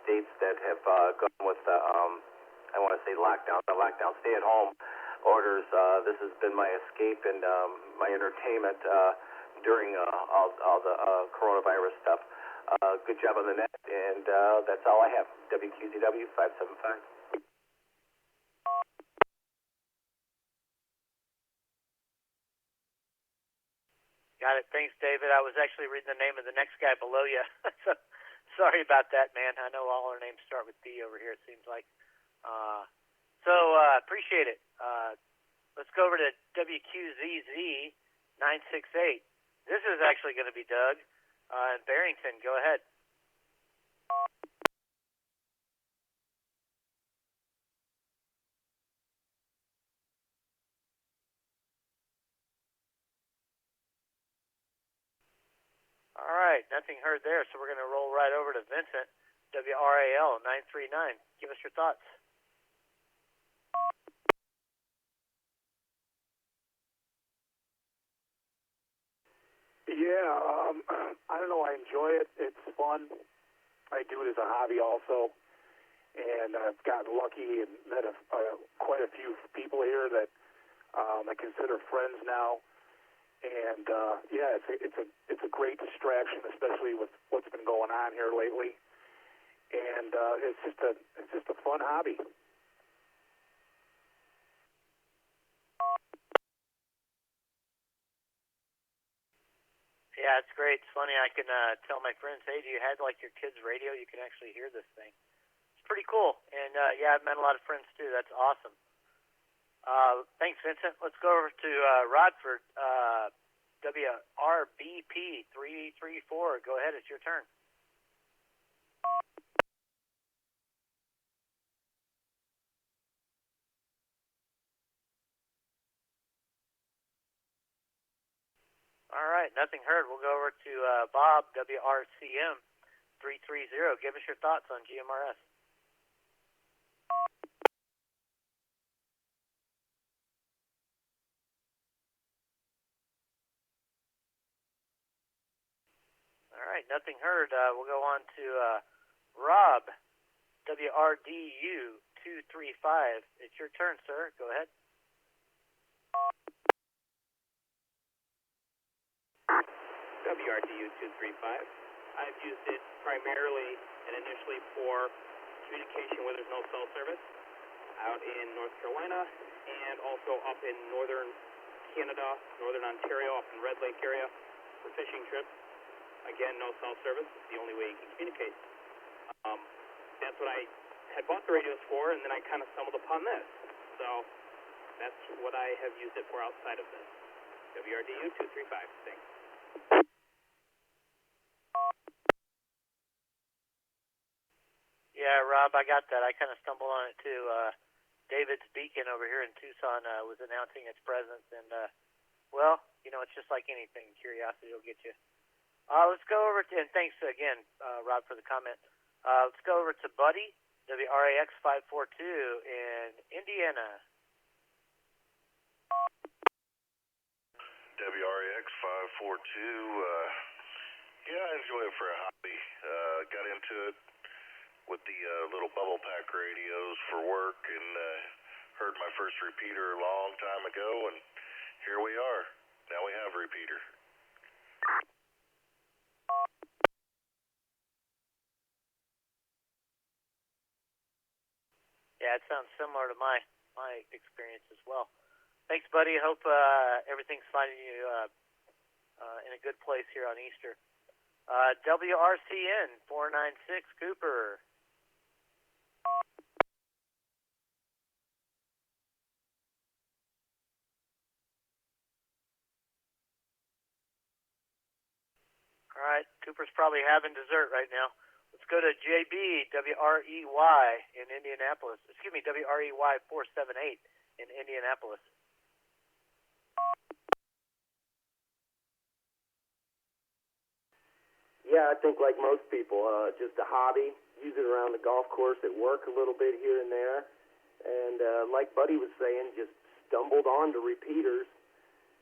states that have gone with I want to say lockdown, stay-at-home orders. This has been my escape and my entertainment during all the coronavirus stuff. Good job on the net, and that's all I have. WQZW 575. Got it. Thanks, David. I was actually reading the name of the next guy below you. So, sorry about that, man. I know all our names start with D over here, it seems like. Appreciate it. Let's go over to WQZZ 968. This is actually going to be Doug in Barrington. Go ahead. All right, nothing heard there, so we're going to roll right over to Vincent, WRAL 939. Give us your thoughts. Yeah, I don't know. I enjoy it. It's fun. I do it as a hobby also, and I've gotten lucky and met quite a few people here that I consider friends now. And yeah, it's a great distraction, especially with what's been going on here lately. And it's just a fun hobby. Yeah, it's great. It's funny. I can tell my friends, hey, do you have like your kid's radio? You can actually hear this thing. It's pretty cool. And yeah, I've met a lot of friends too. That's awesome. Thanks, Vincent. Let's go over to Rodford, WRBP 334. Go ahead. It's your turn. All right, nothing heard. We'll go over to Bob, WRCM 330. Give us your thoughts on GMRS. All right, nothing heard. We'll go on to Rob, WRDU 235. It's your turn, sir. Go ahead. WRDU 235. I've used it primarily and initially for communication where there's no cell service out in North Carolina and also up in northern Canada, northern Ontario, up in Red Lake area for fishing trips. Again, no cell service. It's the only way you can communicate. That's what I had bought the radios for, and then I kind of stumbled upon this. So that's what I have used it for outside of this. WRDU 235. Thanks. Yeah, Rob, I got that. I kind of stumbled on it too. David's Beacon over here in Tucson was announcing its presence, and well, you know, it's just like anything. Curiosity will get you. Let's go over to, and thanks again, Rob, for the comment. Let's go over to Buddy, WRAX 542 in Indiana. WRAX 542. Yeah, I enjoy it for a hobby. Got into it with the little bubble pack radios for work, and heard my first repeater a long time ago, and here we are. Now we have a repeater. Yeah, it sounds similar to my experience as well. Thanks, buddy. Hope everything's finding you in a good place here on Easter. WRCN 496 Cooper. All right, Cooper's probably having dessert right now. Let's go to JB, WREY in Indianapolis. Excuse me, WREY 478 in Indianapolis. Yeah, I think like most people, just a hobby. Use it around the golf course, at work a little bit here and there. And like Buddy was saying, just stumbled onto repeaters,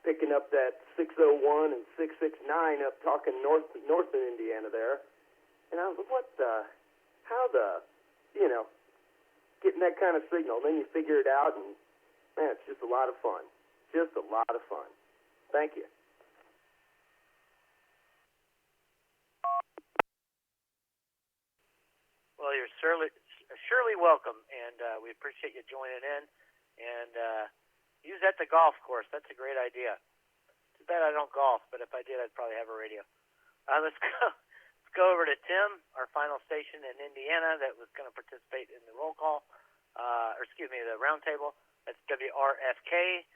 picking up that 601 and 669 up talking north of Indiana there. And I was like, getting that kind of signal. Then you figure it out, and man, it's just a lot of fun. Just a lot of fun. Thank you. Well, you're surely welcome, and we appreciate you joining in. And use that to golf course. That's a great idea. Too bad I don't golf, but if I did, I'd probably have a radio. Let's go over to Tim, our final station in Indiana that was going to participate in the roll call, the round table. That's WRFK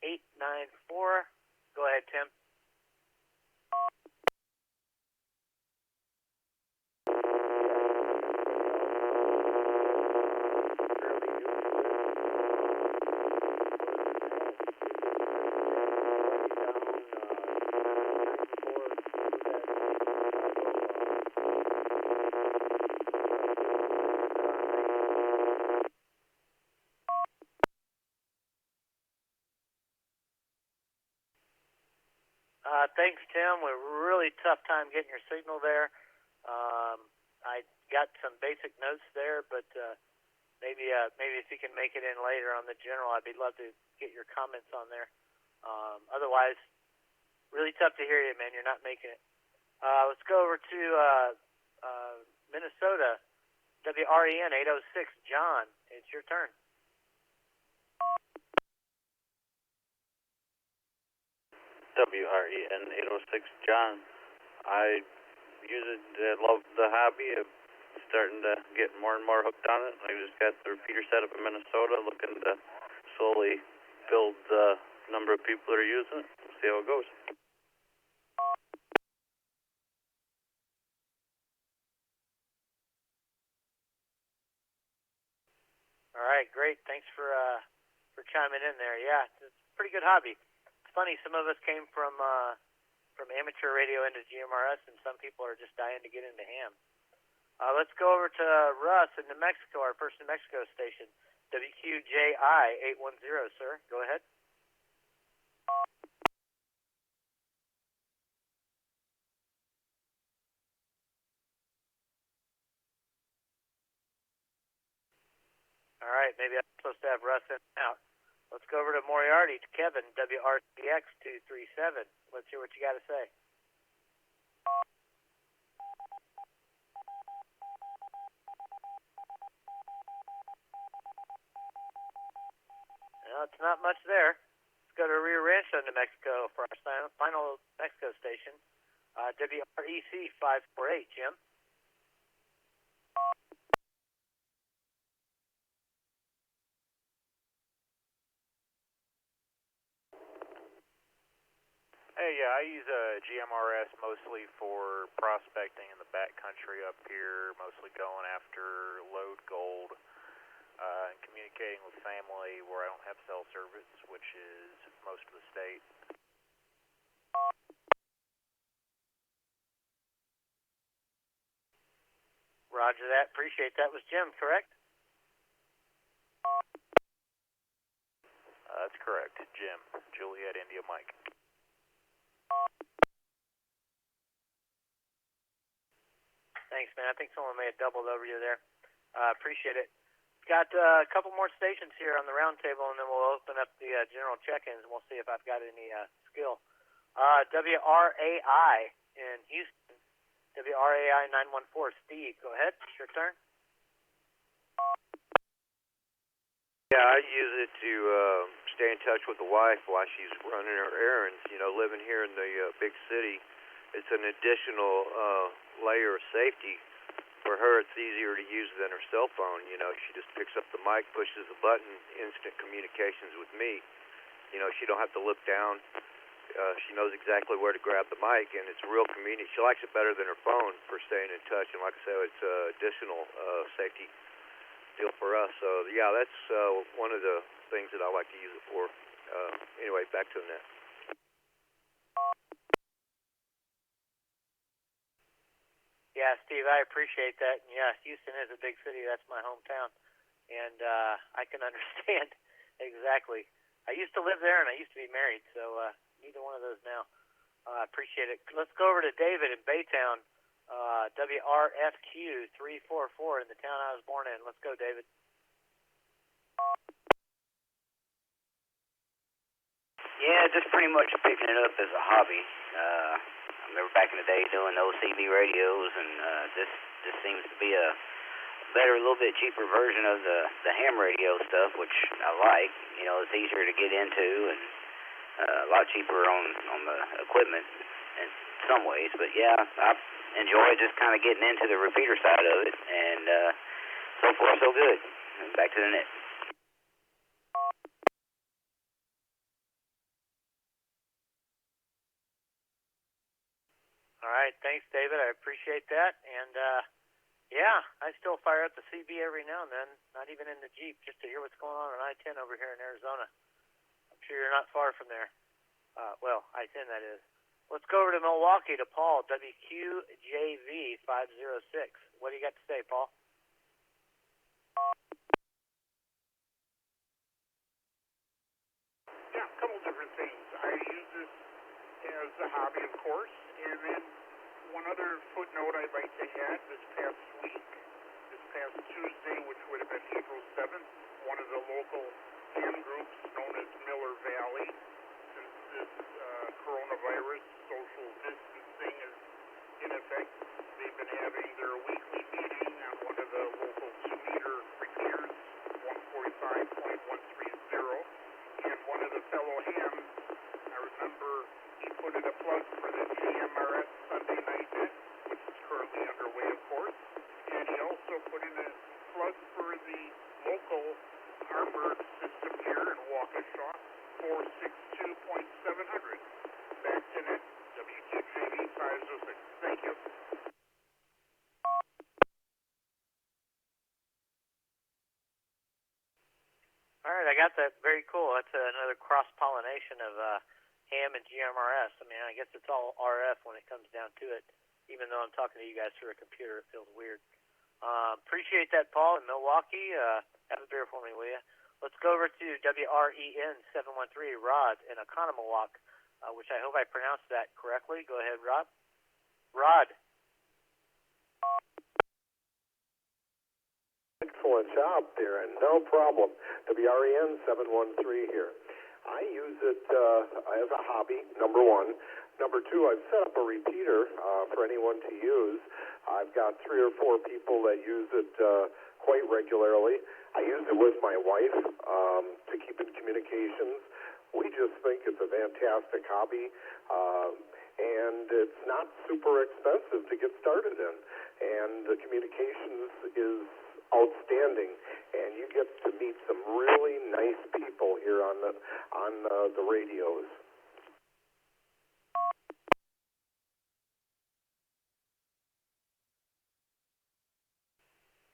894. Go ahead, Tim. Thanks, Tim. A really tough time getting your signal there. I got some basic notes there, but maybe if you can make it in later on the general, I'd be love to get your comments on there. Otherwise, really tough to hear you, man. You're not making it. Let's go over to Minnesota, WREN 806. John, it's your turn. WREN 806, John. I use it, love the hobby. I'm starting to get more and more hooked on it. I just got the repeater set up in Minnesota, looking to slowly build the number of people that are using it. See how it goes. All right, great. Thanks for chiming in there. Yeah, it's a pretty good hobby. It's funny, some of us came from amateur radio into GMRS, and some people are just dying to get into ham. Let's go over to Russ in New Mexico, our first New Mexico station, WQJI 810, sir. Go ahead. All right, maybe I'm supposed to have Russ in and out. Let's go over to Moriarty, to Kevin, WRCX 237. Let's hear what you got to say. No, it's not much there. Let's go to Rio Rancho, New Mexico for our final Mexico station, WREC 548. Jim? Hey, yeah, I use GMRS mostly for prospecting in the backcountry up here, mostly going after lode gold, and communicating with family where I don't have cell service, which is most of the state. Roger that. Appreciate that. Was Jim, correct? That's correct. Jim, Juliet, India, Mike. Thanks, man. I think someone may have doubled over you there. Appreciate it. Got a couple more stations here on the round table, and then we'll open up the general check-ins, and we'll see if I've got any skill. WRAI in Houston, WRAI 914. Steve, go ahead. It's your turn. Yeah, I use it to stay in touch with the wife while she's running her errands. You know, living here in the big city, it's an additional layer of safety. For her, it's easier to use than her cell phone. You know, she just picks up the mic, pushes a button, instant communications with me. You know, she don't have to look down. She knows exactly where to grab the mic, and it's real convenient. She likes it better than her phone for staying in touch. And like I said, it's additional safety deal for us. So, yeah, that's one of the things that I like to use it for. Anyway, back to the net. Yeah, Steve, I appreciate that. And yeah, Houston is a big city. That's my hometown. And I can understand exactly. I used to live there, and I used to be married, so neither one of those now. I appreciate it. Let's go over to David in Baytown, WRFQ 344 in the town I was born in. Let's go, David. Yeah, just pretty much picking it up as a hobby. I remember back in the day doing those CB radios, and this seems to be a better, a little bit cheaper version of the ham radio stuff, which I like. You know, it's easier to get into and a lot cheaper on the equipment in some ways. But yeah, I enjoy just kind of getting into the repeater side of it, and so far so good. Back to the net. All right, thanks, David. I appreciate that. And yeah, I still fire up the CB every now and then, not even in the Jeep, just to hear what's going on I-10 over here in Arizona. I'm sure you're not far from there. Well, I-10 that is. Let's go over to Milwaukee to Paul, WQJV 506. What do you got to say, Paul? Yeah, a couple different things. I use this as a hobby note I'd like to add, this past Tuesday, which would have been April 7th, one of the local ham groups known as Miller Valley, since this coronavirus social distancing is in effect, they've been having their weekly meeting on one of the local 2-meter repeaters, 145.130, and one of the fellow hams, I remember he put in a plug for the GMRS Sunday night net, which is currently underway, of course, and he also put in a plug for the local armored system here in Waukesha, 462.700. Back to net, WQJV 506. Thank you. All right, I got that. Very cool. That's another cross-pollination of ham and GMRS. I mean, I guess it's all RF when it comes down to it. Even though I'm talking to you guys through a computer, it feels weird. Appreciate that, Paul, in Milwaukee. Have a beer for me, will you? Let's go over to WREN 713, Rod, in Oconomowoc, which I hope I pronounced that correctly. Go ahead, Rod. Rod. Excellent job, Darren. No problem. WREN 713 here. I use it as a hobby, number one. Number two, I've set up a repeater for anyone to use. I've got 3 or 4 people that use it quite regularly. I use it with my wife to keep in communications. We just think it's a fantastic hobby, and it's not super expensive to get started in. And the communications is outstanding, and you get to meet some really nice people here on the radios.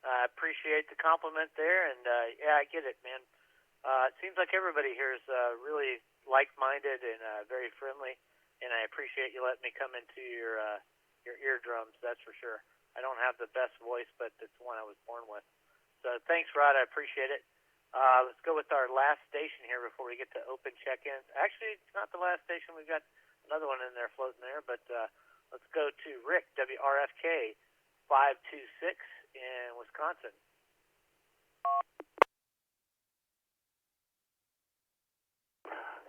I appreciate the compliment there, and yeah, I get it, man. It seems like everybody here is really like-minded and very friendly, and I appreciate you letting me come into your eardrums. That's for sure. I don't have the best voice, but it's one I was born with. So thanks, Rod. I appreciate it. Let's go with our last station here before we get to open check-ins. Actually, it's not the last station. We've got another one in there floating there, but let's go to Rick, WRFK 526 in Wisconsin.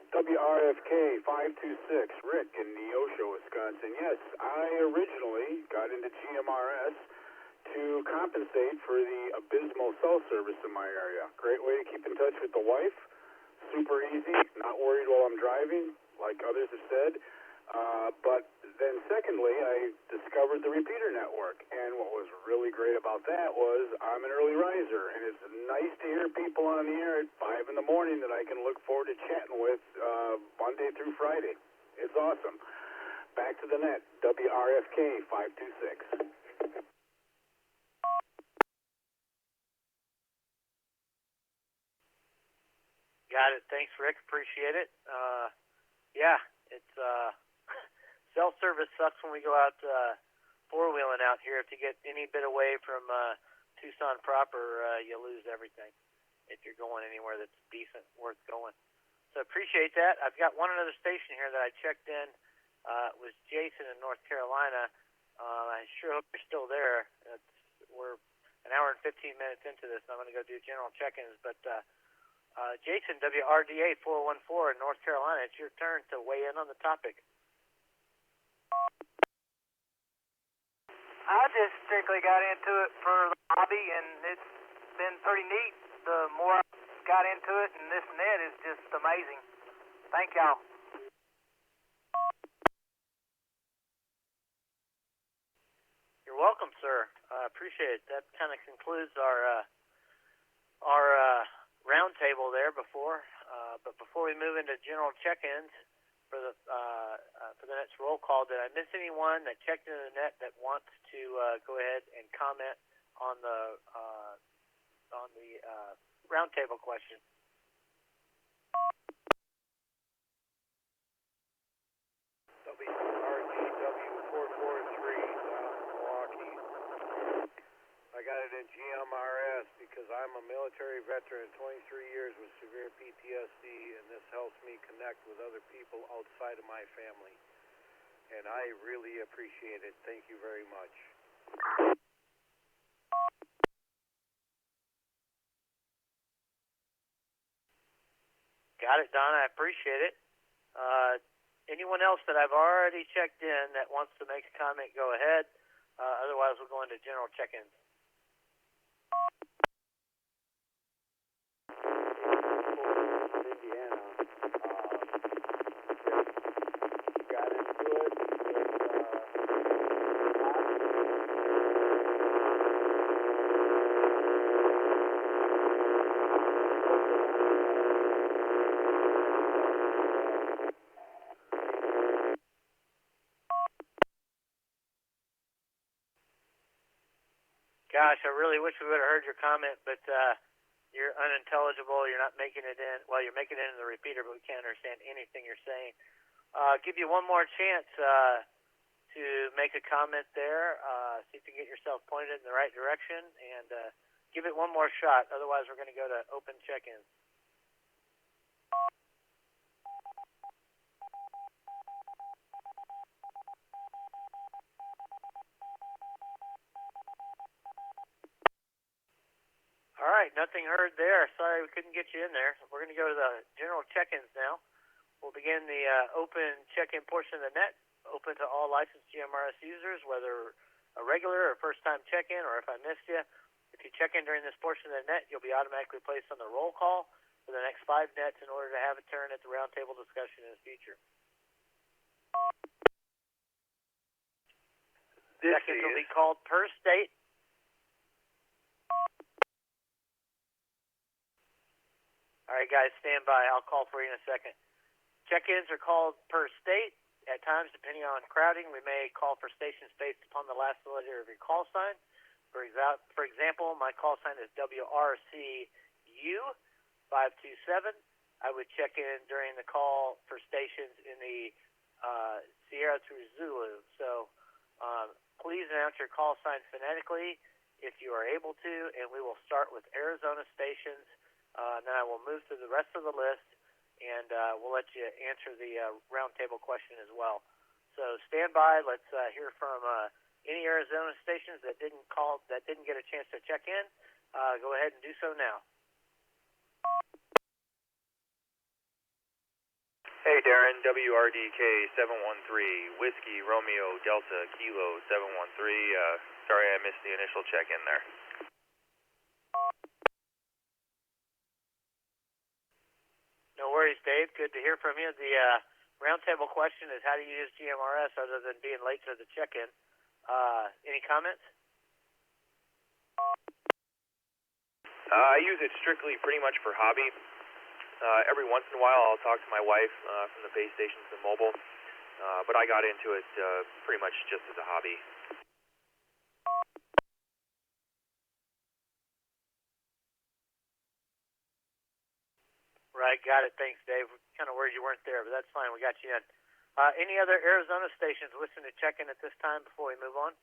WRFK 526, Rick in Neosho, Wisconsin. Yes, I originally got into GMRS to compensate for the abysmal cell service in my area. Great way to keep in touch with the wife. Super easy, not worried while I'm driving, like others have said. But then secondly, I discovered the repeater network. And what was really great about that was I'm an early riser, and it's nice to hear people on the air at 5 in the morning that I can look forward to chatting with Monday through Friday. It's awesome. Back to the net, WRFK 526. Got it. Thanks, Rick. Appreciate it. Yeah, it's cell service sucks when we go out four-wheeling out here. If you get any bit away from Tucson proper, you lose everything if you're going anywhere that's decent, worth going. So appreciate that. I've got one other station here that I checked in. It was Jason in North Carolina. I sure hope you're still there. We're an hour and 15 minutes into this, and I'm going to go do general check-ins, but Jason, WRDA 414 in North Carolina, it's your turn to weigh in on the topic. I just strictly got into it for the hobby, and it's been pretty neat. The more I got into it, and this net is just amazing. Thank y'all. You're welcome, sir. I appreciate it. That kind of concludes our roundtable there before. But before we move into general check-ins for the next roll call, did I miss anyone that checked into the net that wants to go ahead and comment on the roundtable question? WRGW443 down in Milwaukee. I got it in GMRS because I'm a military veteran, 23 years with severe PTSD, and this helps me connect with other people outside of my family. and I really appreciate it. Thank you very much. Got it, Don. I appreciate it. Anyone else that I've already checked in that wants to make a comment, go ahead. Otherwise, we'll go into general check-ins. Indiana. Got into it Gosh, I really wish we would have heard your comment, but you're unintelligible. You're not making it in. Well, you're making it in the repeater, but we can't understand anything you're saying. Give you one more chance to make a comment there. See if you can get yourself pointed in the right direction, and give it one more shot. Otherwise, we're going to go to open check-ins. All right, nothing heard there. Sorry we couldn't get you in there. We're going to go to the general check-ins now. We'll begin the open check-in portion of the net, open to all licensed GMRS users, whether a regular or first-time check-in, or if I missed you. If you check in during this portion of the net, you'll be automatically placed on the roll call for the next 5 nets in order to have a turn at the roundtable discussion in the future. Check-ins will be called per state. All right, guys, stand by. I'll call for you in a second. Check-ins are called per state. At times, depending on crowding, we may call for stations based upon the last letter of your call sign. For example, my call sign is WRCU 527. I would check in during the call for stations in the Sierra through Zulu. So please announce your call sign phonetically if you are able to, and we will start with Arizona stations. Then I will move through the rest of the list, and we'll let you answer the roundtable question as well. So stand by. Let's hear from any Arizona stations that didn't get a chance to check in. Go ahead and do so now. Hey, Darren, WRDK 713, Whiskey Romeo Delta Kilo 713. Sorry I missed the initial check-in there. No worries, Dave. Good to hear from you. The roundtable question is how do you use GMRS other than being late to the check-in? Any comments? I use it strictly pretty much for hobby. Every once in a while I'll talk to my wife from the base stations and mobile, but I got into it pretty much just as a hobby. Right, got it. Thanks, Dave. Kind of worried you weren't there, but that's fine. We got you in. Any other Arizona stations wishing to check in at this time before we move on?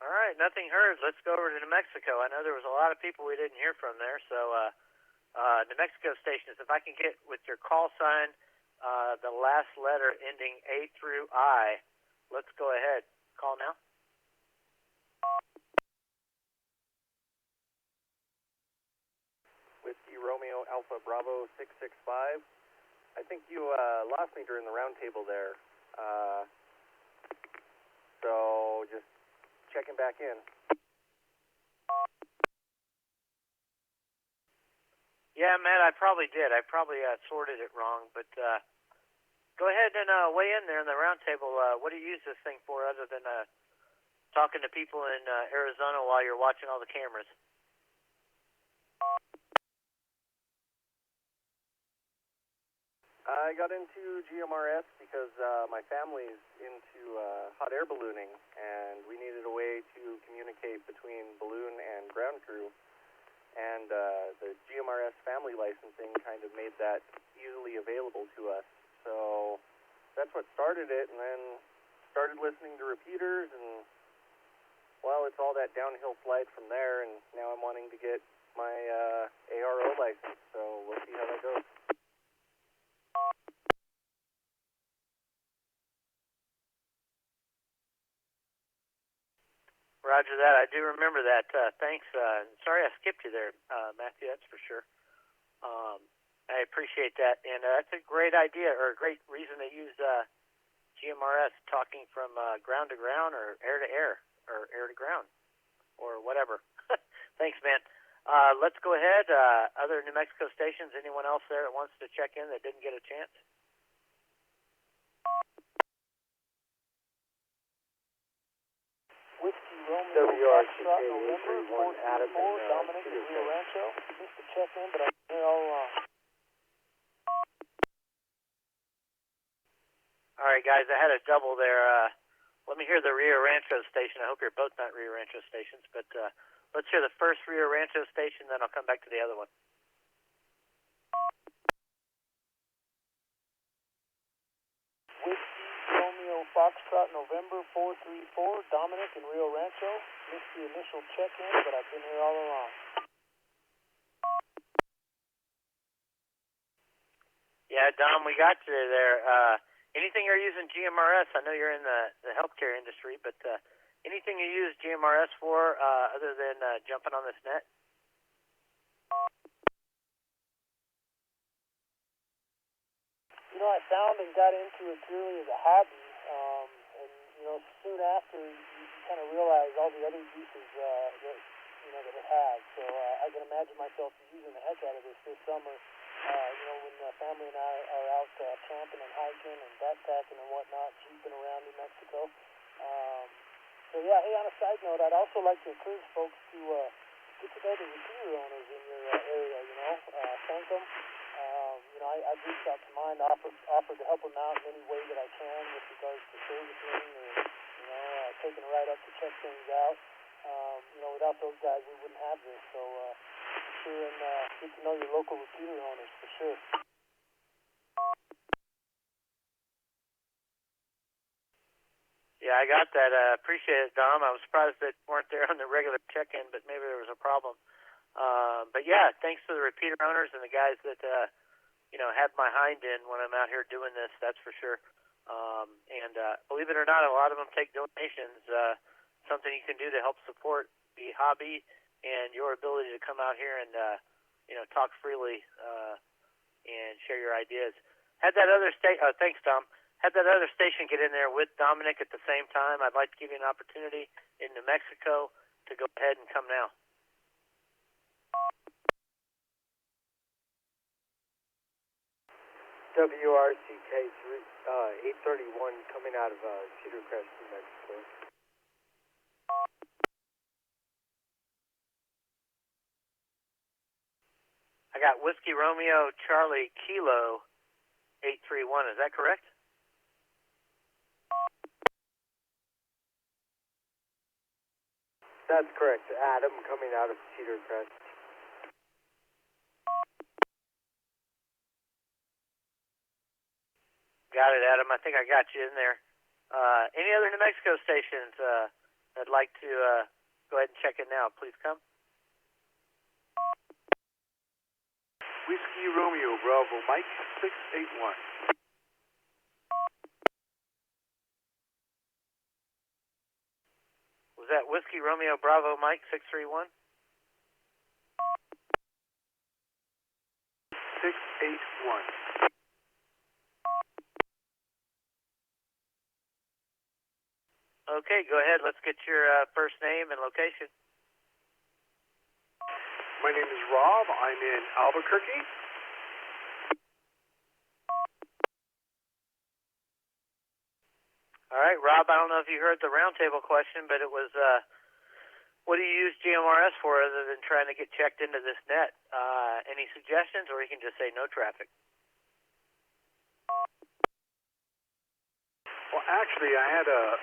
All right, nothing heard. Let's go over to New Mexico. I know there was a lot of people we didn't hear from there, so New Mexico stations, if I can get with your call sign the last letter ending A through I, let's go ahead. Call now. Whiskey Romeo Alpha Bravo 665. I think you lost me during the roundtable there. So just checking back in. Yeah, Matt, I probably did. I probably sorted it wrong, but go ahead and weigh in there in the roundtable. What do you use this thing for other than talking to people in Arizona while you're watching all the cameras? I got into GMRS because my family's into hot air ballooning, and we needed a way to communicate between balloon and ground crew. And the GMRS family licensing kind of made that easily available to us. So that's what started it, and then started listening to repeaters, and well, it's all that downhill slide from there, and now I'm wanting to get my ARO license, so we'll see how that goes. Roger that. I do remember that. Thanks. Sorry I skipped you there, Matthew, that's for sure. I appreciate that, and that's a great idea, or a great reason to use GMRS, talking from ground to ground, or air to air, or air to ground, or whatever. Thanks, man. Let's go ahead. Other New Mexico stations, anyone else there that wants to check in that didn't get a chance? Whiskey Romeo Foxtrot November 434, Dominic in Rio Rancho. Missed the check-in, but I'm here all along. All right, guys, I had a double there. Let me hear the Rio Rancho station. I hope you're both not Rio Rancho stations, but let's hear the first Rio Rancho station, then I'll come back to the other one. Whiskey Romeo Foxtrot November 434, Dominic in Rio Rancho. Missed the initial check-in, but I've been here all along. Yeah, Dom, we got you there. Anything you're using GMRS, I know you're in the healthcare industry, but anything you use GMRS for other than jumping on this net? You know, I found and got into it purely as a hobby, and, you know, soon after, you kind of realize all the other uses that it has. So I can imagine myself using the heck out of this summer. You know, when the family and I are out camping and hiking and backpacking and whatnot, jeeping around New Mexico. So yeah, hey, on a side note, I'd also like to encourage folks to get to know the repeater owners in your area, you know, thank them. You know, I've reached out to mine, offered to help them out in any way that I can with regards to servicing or, you know, taking a ride up to check things out. You know, without those guys, we wouldn't have this. So, sure and get to know your local repeater owners for sure. Yeah, I got that. Appreciate it, Dom. I was surprised that weren't there on the regular check-in, but maybe there was a problem. But yeah, thanks to the repeater owners and the guys that you know, had my hind in when I'm out here doing this. That's for sure. And believe it or not, a lot of them take donations. Something you can do to help support the hobby and your ability to come out here and you know, talk freely and share your ideas. Had that other thanks, Tom. Had that other station get in there with Dominic at the same time. I'd like to give you an opportunity in New Mexico to go ahead and come now. WRCK 831 coming out of Cedar Crest, New Mexico. I got Whiskey Romeo Charlie Kilo 831. Is that correct? That's correct. Adam coming out of Cedar Crest. Got it, Adam. I think I got you in there. Any other New Mexico stations that'd like to go ahead and check in now? Please come. Whiskey Romeo Bravo Mike 681. Was that Whiskey Romeo Bravo Mike 631? 681. Okay, go ahead. Let's get your first name and location. My name is Rob. I'm in Albuquerque. All right, Rob, I don't know if you heard the roundtable question, but it was, what do you use GMRS for other than trying to get checked into this net? Any suggestions, or you can just say no traffic? Well, actually, I had a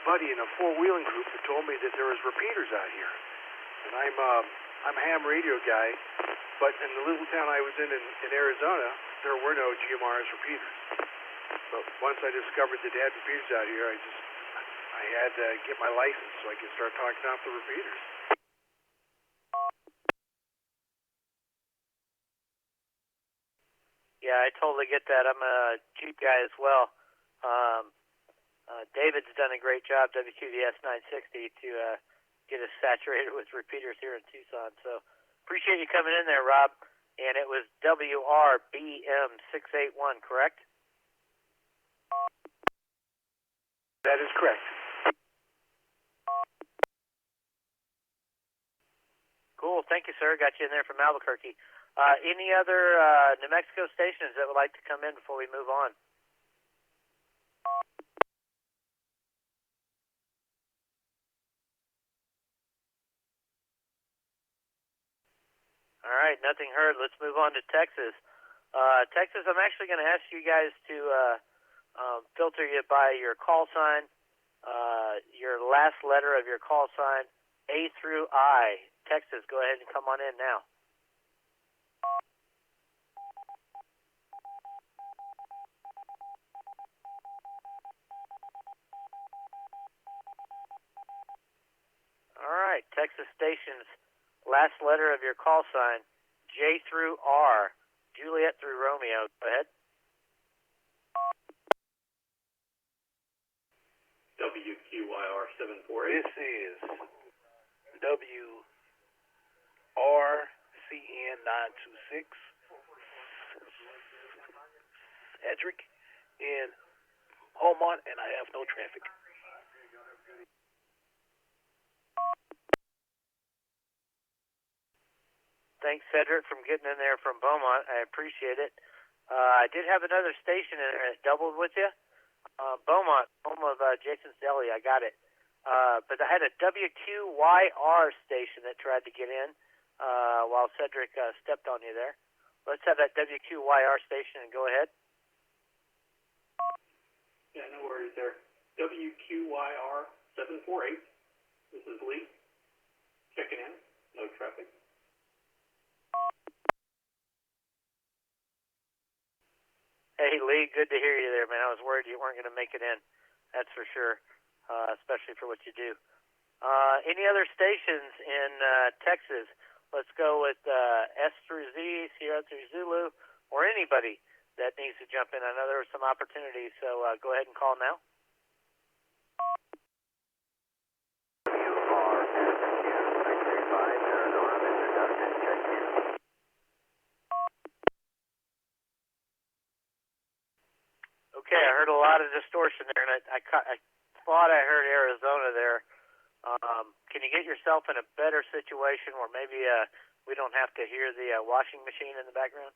buddy in a four-wheeling group that told me that there was repeaters out here. And I'm a ham radio guy, but in the little town I was in Arizona, there were no GMRS repeaters. But once I discovered that they had repeaters out here, I had to get my license so I could start talking off the repeaters. Yeah, I totally get that. I'm a Jeep guy as well. David's done a great job, WQVS 960, to get us saturated with repeaters here in Tucson. So appreciate you coming in there, Rob. And it was WRBM681, correct? That is correct. Cool. Thank you, sir. Got you in there from Albuquerque. Any other New Mexico stations that would like to come in before we move on? All right, nothing heard. Let's move on to Texas. Texas, I'm actually going to ask you guys to filter you by your call sign, your last letter of your call sign, A through I. Texas, go ahead and come on in now. All right, Texas stations, last letter of your call sign, J through R, Juliet through Romeo. Go ahead. WQYR 748. This is WRCN 926, Cedric in Beaumont, and I have no traffic. Thanks, Cedric, from getting in there from Beaumont. I appreciate it. I did have another station in there that doubled with you. Beaumont, home of Jason's Deli. I got it. But I had a WQYR station that tried to get in while Cedric stepped on you there. Let's have that WQYR station and go ahead. Yeah, no worries there. WQYR 748. This is Lee. Checking in. No traffic. Hey, Lee, good to hear you there, man. I was worried you weren't going to make it in. That's for sure, especially for what you do. Any other stations in Texas? Let's go with S through Z, Sierra through Zulu, or anybody that needs to jump in. I know there were some opportunities, so go ahead and call now. Okay, I heard a lot of distortion there, and I thought I heard Arizona there. Can you get yourself in a better situation where maybe we don't have to hear the washing machine in the background?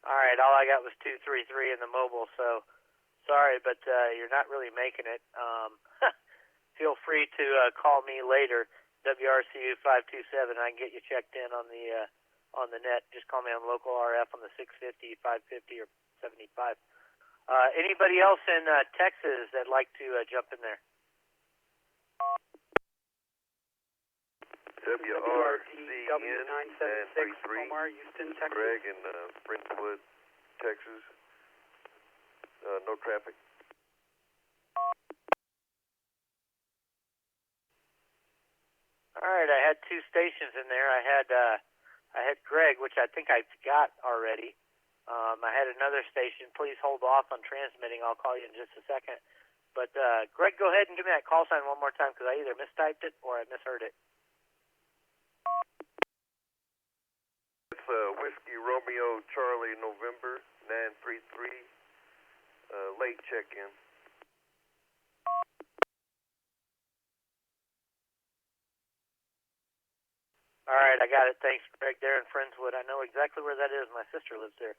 All right, all I got was 233 in the mobile, so sorry, but you're not really making it. Feel free to call me later, WRCU 527. I can get you checked in on the net. Just call me on local RF on the 650, 550, or 75. Anybody else in Texas that'd like to jump in there? WRCN 976, Omar, Houston, Texas. Greg in Brentwood, Texas. No traffic. All right, I had two stations in there. I had Greg, which I think I've got already. I had another station. Please hold off on transmitting. I'll call you in just a second. But Greg, go ahead and give me that call sign one more time because I either mistyped it or I misheard it. It's Whiskey Romeo Charlie November 933. Late check-in. All right, I got it. Thanks, Greg. There in Friendswood. I know exactly where that is. My sister lives there.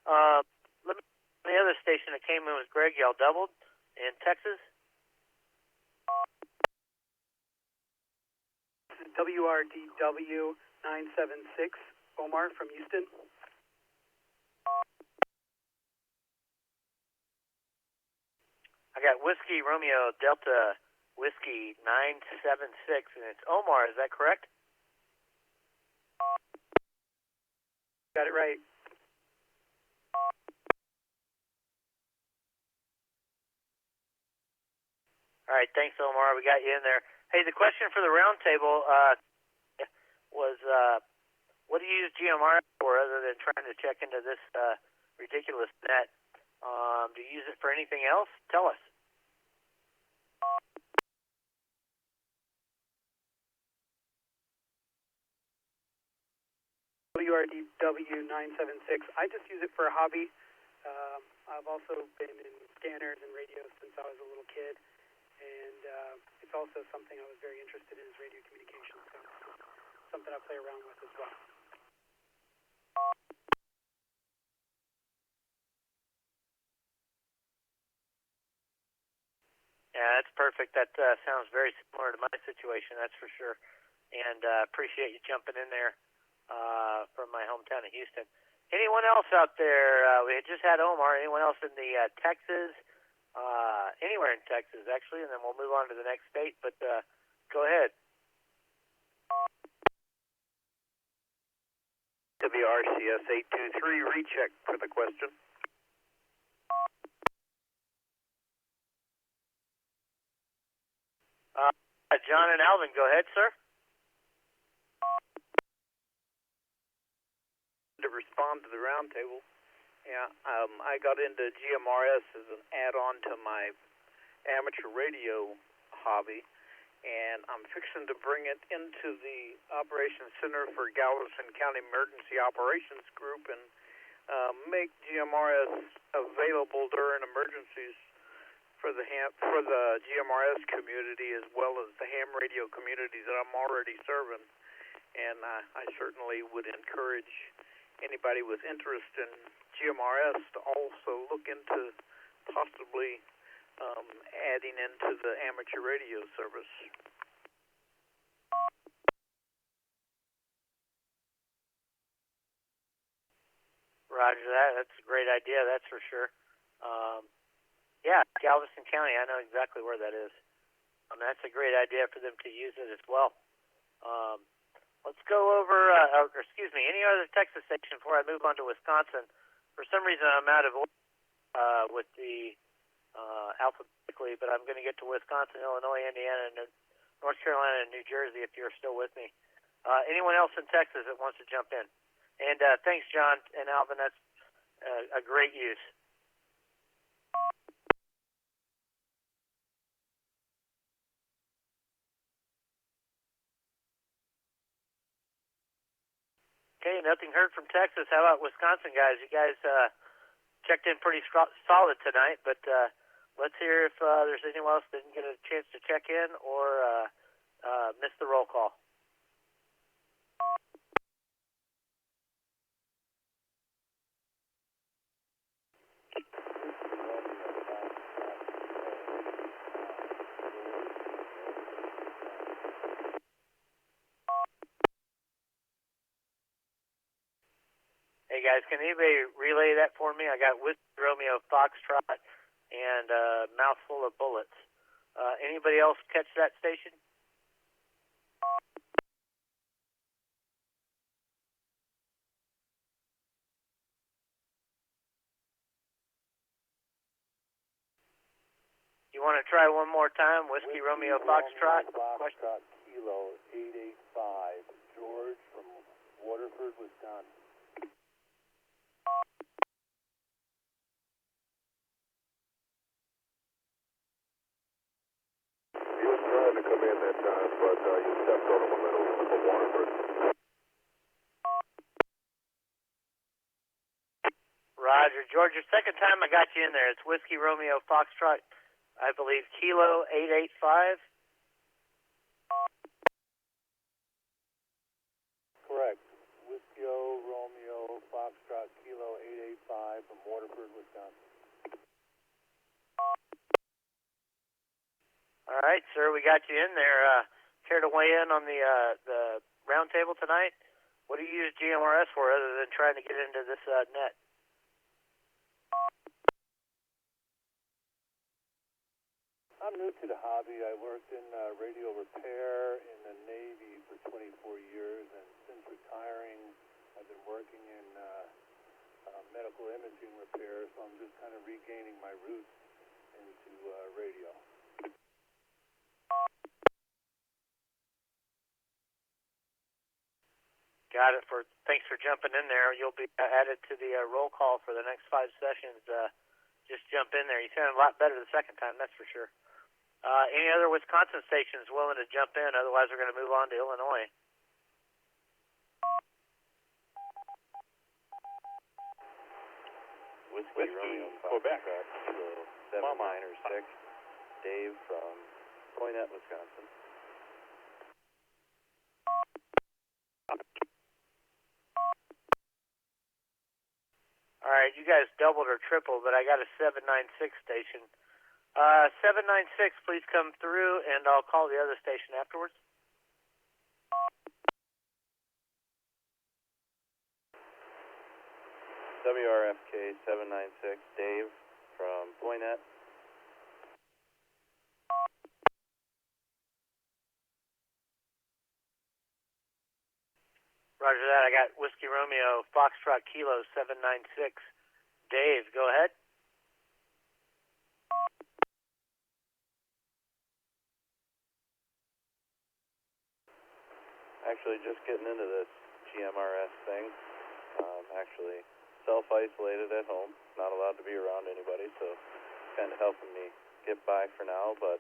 The other station that came in was Greg. Y'all doubled in Texas. WRDW 976, Omar from Houston. I got Whiskey Romeo Delta Whiskey 976, and it's Omar. Is that correct? Got it right. All right, thanks, Omar. We got you in there. Hey, the question for the roundtable was, what do you use GMRS for other than trying to check into this ridiculous net? Do you use it for anything else? Tell us. WRDW976. I just use it for a hobby. I've also been in scanners and radios since I was a little kid, and it's also something I was very interested in is radio communications, so it's something I play around with as well. Yeah, that's perfect. That sounds very similar to my situation, that's for sure. And appreciate you jumping in there from my hometown of Houston. Anyone else out there? We had just had Omar. Anyone else in the Texas? Anywhere in Texas, actually, and then we'll move on to the next state. But go ahead. WRCS 823, recheck for the question. John and Alvin, go ahead, sir. To respond to the roundtable, yeah, I got into GMRS as an add-on to my amateur radio hobby, and I'm fixing to bring it into the Operations Center for Galveston County Emergency Operations Group and make GMRS available during emergencies for the GMRS community as well as the ham radio communities that I'm already serving. And I certainly would encourage anybody with interest in GMRS to also look into possibly adding into the amateur radio service. Roger that. That's a great idea, that's for sure. Yeah, Galveston County, I know exactly where that is. That's a great idea for them to use it as well. Let's go over, any other Texas station before I move on to Wisconsin. For some reason, I'm out of order with the alphabetically, but I'm going to get to Wisconsin, Illinois, Indiana, and North Carolina, and New Jersey if you're still with me. Anyone else in Texas that wants to jump in? And thanks, John and Alvin. That's a great use. Okay, nothing heard from Texas. How about Wisconsin, guys? You guys checked in pretty solid tonight, but let's hear if there's anyone else that didn't get a chance to check in or missed the roll call. Hey guys, can anybody relay that for me? I got Whiskey Romeo Foxtrot and Mouthful of Bullets. Anybody else catch that station? You want to try one more time? Whiskey Romeo Foxtrot? Foxtrot Kilo 885, George from Waterford, Wisconsin. He was trying to come in that time, but you stepped on him a little of Waterford. Roger. George, your second time I got you in there. It's Whiskey Romeo Foxtrot, I believe, Kilo 885. Correct. Whiskey Romeo Foxtrot Kilo 885 from Waterford, Wisconsin. All right, sir, we got you in there. Care to weigh in on the roundtable tonight? What do you use GMRS for other than trying to get into this net? I'm new to the hobby. I worked in radio repair in the Navy for 24 years, and since retiring, I've been working in medical imaging repair, so I'm just kind of regaining my roots into radio. Got it. Thanks for jumping in there. You'll be added to the roll call for the next 5 sessions. Just jump in there. You sounded a lot better the second time, that's for sure. Any other Wisconsin stations willing to jump in? Otherwise, we're going to move on to Illinois. Whiskey Romeo, Quebec. So 796, Dave from Poynette, Wisconsin. All right, you guys doubled or tripled, but I got a 796 station. 796, please come through, and I'll call the other station afterwards. WRFK 796, Dave from Poynette. Roger that. I got Whiskey Romeo, Foxtrot Kilo 796. Dave, go ahead. Actually, just getting into this GMRS thing. Actually self-isolated at home. Not allowed to be around anybody, so it's kind of helping me get by for now. But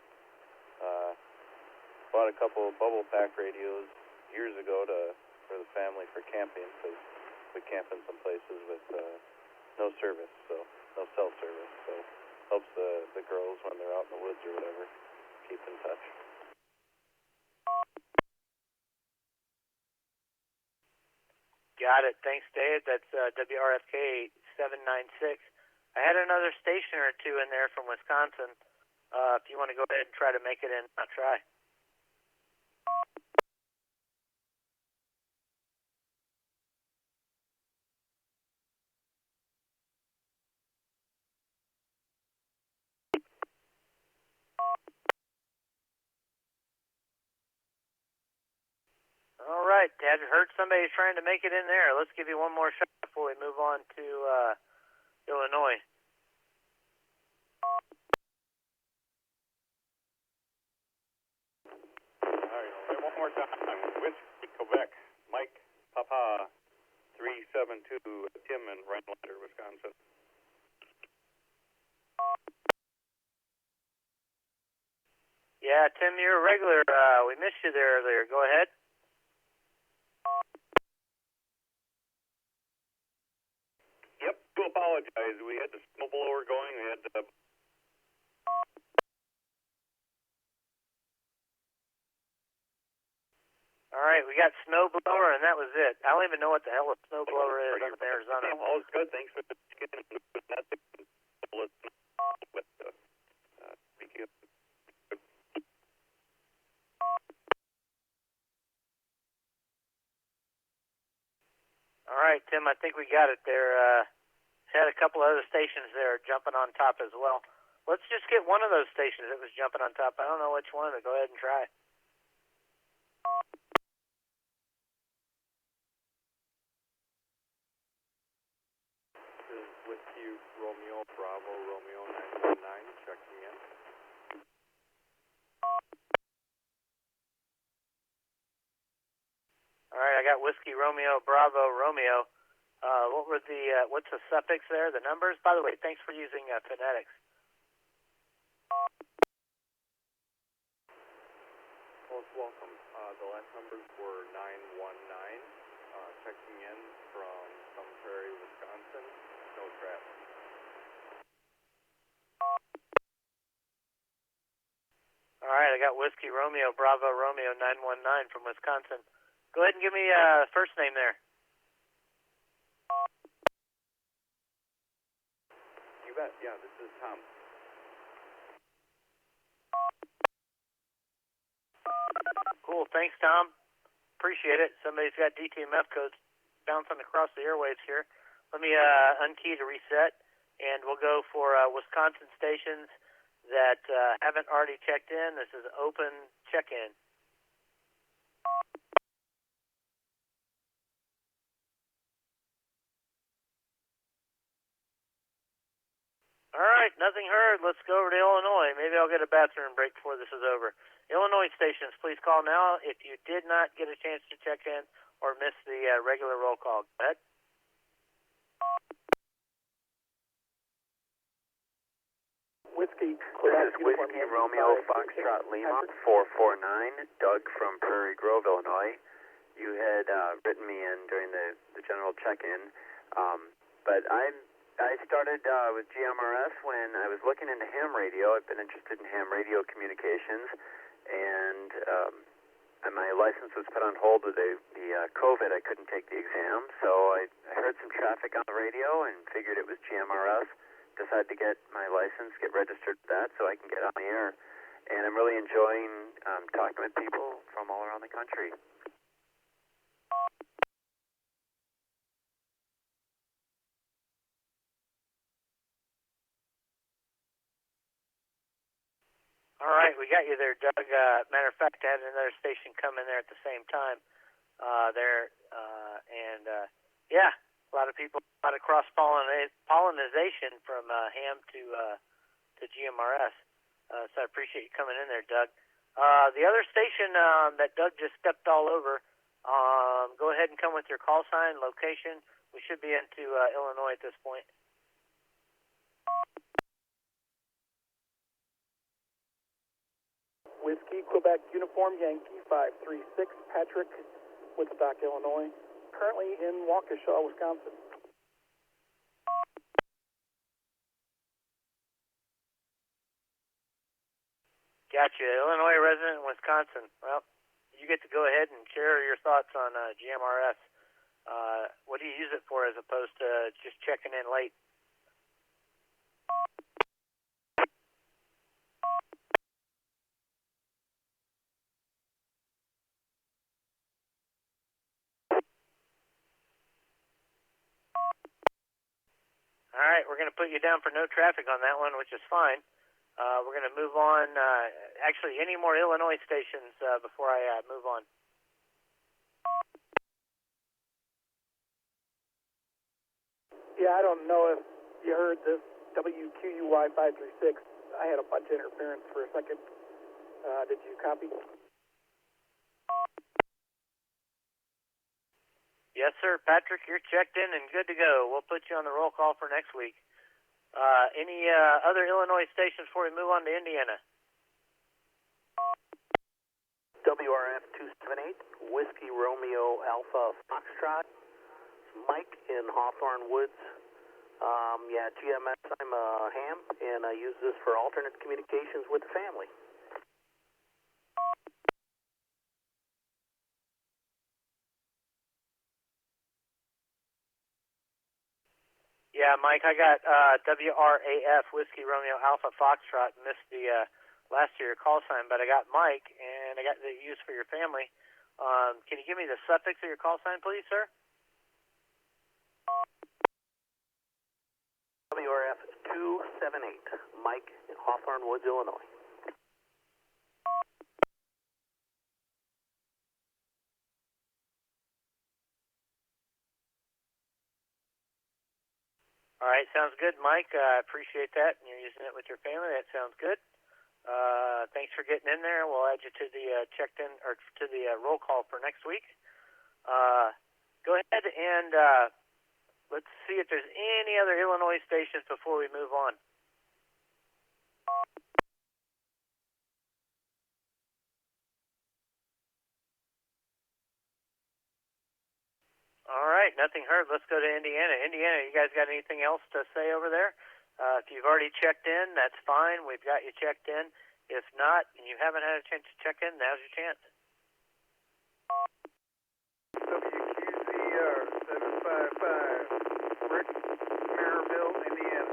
bought a couple of bubble pack radios years ago for the family for camping, because we camp in some places with no service, so no cell service. So helps the girls when they're out in the woods or whatever keep in touch. Got it. Thanks, Dave. That's WRFK 796. I had another station or two in there from Wisconsin. If you want to go ahead and try to make it in, I'll try. All right, Dad, heard somebody trying to make it in there. Let's give you one more shot before we move on to Illinois. All right, one more time. Whiskey, Quebec, Mike, Papa, 372, Tim in Rhinelander, Wisconsin. Yeah, Tim, you're a regular. We missed you there earlier. Go ahead. Yep, to apologize. We had the snowblower going. We had the... All right, we got snowblower, and that was it. I don't even know what the hell a snowblower is. I'm in Arizona. All's good. Thanks for getting All right, Tim, I think we got it there. Had a couple other stations there jumping on top as well. Let's just get one of those stations that was jumping on top. I don't know which one, but go ahead and try. This is Whiskey Romeo, Bravo, Romeo 919, checking in. All right, I got Whiskey Romeo, Bravo, Romeo. What's the suffix there? The numbers? By the way, thanks for using phonetics. Most welcome. The last numbers were 919. Checking in from Sun Prairie, Wisconsin. No traffic. All right, I got Whiskey Romeo, Bravo, Romeo 919 from Wisconsin. Go ahead and give me first name there. You bet. Yeah, this is Tom. Cool. Thanks, Tom. Appreciate it. Somebody's got DTMF codes bouncing across the airwaves here. Let me unkey to reset, and we'll go for Wisconsin stations. that haven't already checked in. This is open check-in. All right, nothing heard. Let's go over to Illinois. Maybe I'll get a bathroom break before this is over. Illinois stations, please call now if you did not get a chance to check in or miss the regular roll call. Go ahead. This is Whiskey Romeo Foxtrot Lima 449, Doug from Prairie Grove, Illinois. You had written me in during the general check-in, but I started with GMRS when I was looking into ham radio. I've been interested in ham radio communications, and my license was put on hold with the COVID. I couldn't take the exam, so I heard some traffic on the radio and figured it was GMRS. Decided to get my license, get registered for that so I can get on the air. And I'm really enjoying talking with people from all around the country. All right, we got you there, Doug. Matter of fact, I had another station come in there at the same time yeah, a lot of people, a lot of cross-pollination from ham to GMRS. So I appreciate you coming in there, Doug. The other station that Doug just stepped all over, go ahead and come with your call sign, location. We should be into Illinois at this point. Whiskey, Quebec, Uniform, Yankee 536, Patrick, Woodstock, Illinois. Currently in Waukesha, Wisconsin. Gotcha. Illinois resident in Wisconsin. Well, you get to go ahead and share your thoughts on GMRS. What do you use it for as opposed to just checking in late? All right, we're going to put you down for no traffic on that one, which is fine. We're going to move on. Actually, any more Illinois stations before I move on? Yeah, I don't know if you heard this. WQUY 536. I had a bunch of interference for a second. Did you copy? Yes, sir. Patrick, you're checked in and good to go. We'll put you on the roll call for next week. Any other Illinois stations before we move on to Indiana? WRF 278, Whiskey Romeo Alpha Foxtrot, Mike in Hawthorne Woods. Yeah, GMS, I'm a ham, and I use this for alternate communications with the family. Yeah, Mike, I got WRAF, Whiskey Romeo Alpha Foxtrot. Missed the last year call sign, but I got Mike, and I got the use for your family. Can you give me the suffix of your call sign, please, sir? WRF 278, Mike in Hawthorne Woods, Illinois. All right, sounds good, Mike. I appreciate that, and you're using it with your family. That sounds good. Thanks for getting in there. We'll add you to the checked in or to the roll call for next week. Go ahead and let's see if there's any other Illinois stations before we move on. All right, nothing heard. Let's go to Indiana. Indiana, you guys got anything else to say over there? If you've already checked in, that's fine. We've got you checked in. If not, and you haven't had a chance to check in, now's your chance. WQZR 755, Rick, Maryville, Indiana.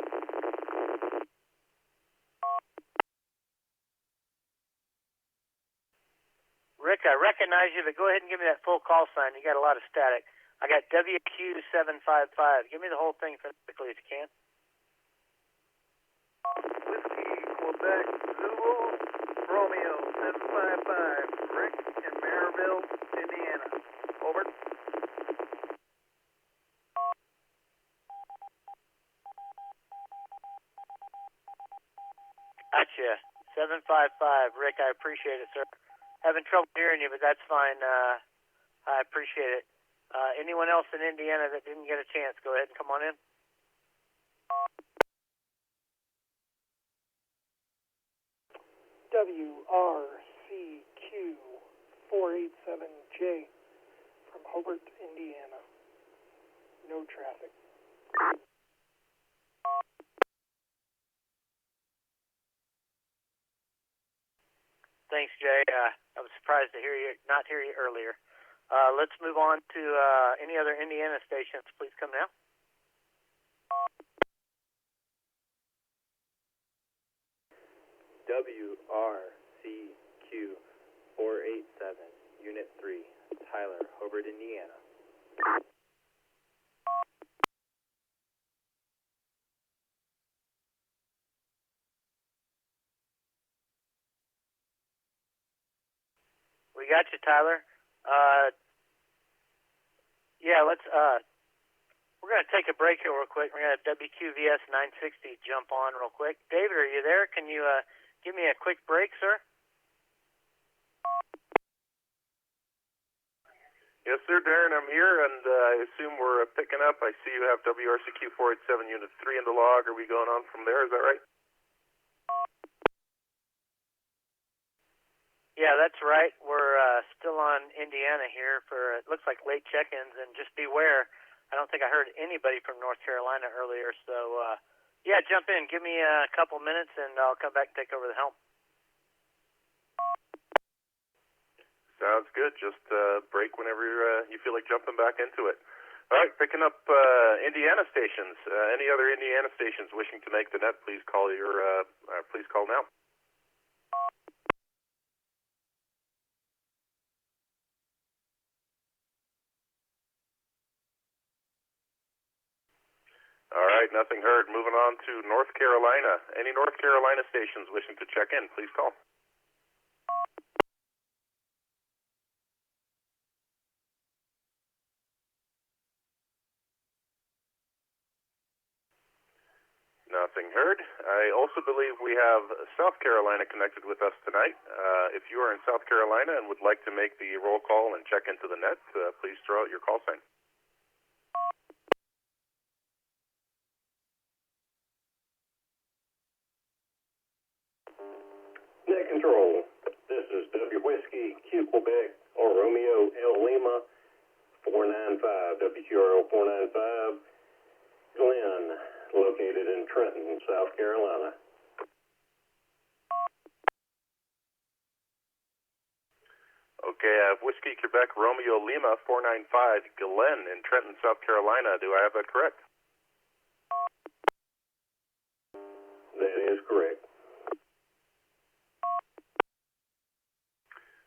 Rick, I recognize you, but go ahead and give me that full call sign. You got a lot of static. I got WQ755. Give me the whole thing quickly if you can. Whiskey Quebec, Zulu, Romeo 755, Rick in Maryville, Indiana. Over. Gotcha. 755. Rick, I appreciate it, sir. Having trouble hearing you, but that's fine. I appreciate it. Anyone else in Indiana that didn't get a chance, go ahead and come on in. WRCQ 487J from Hobart, Indiana. No traffic. Thanks, Jay. I was surprised to not hear you earlier. Let's move on to any other Indiana stations. Please come now. WRCQ 487, Unit 3, Tyler, Hobart, Indiana. We got you, Tyler. We're going to take a break here real quick. We're going to have WQVS 960 jump on real quick. David, are you there? Can you give me a quick break, sir? Yes, sir, Darren, I'm here, and I assume we're picking up. I see you have WRCQ 487 Unit 3 in the log. Are we going on from there? Is that right? Yeah, that's right. We're still on Indiana here for, it looks like, late check-ins, and just beware, I don't think I heard anybody from North Carolina earlier, so yeah, jump in. Give me a couple minutes, and I'll come back and take over the helm. Sounds good. Just break whenever you feel like jumping back into it. All right, picking up Indiana stations. Any other Indiana stations wishing to make the net, please call now. All right, nothing heard. Moving on to North Carolina. Any North Carolina stations wishing to check in, please call. Nothing heard. I also believe we have South Carolina connected with us tonight. If you are in South Carolina and would like to make the roll call and check into the net, please throw out your call sign. Net control. This is W Whiskey Q Quebec or Romeo L Lima 495 WQRO 495 Glenn, located in Trenton, South Carolina. Okay, I have Whiskey Quebec Romeo Lima 495 Glenn in Trenton, South Carolina. Do I have that correct? That is correct.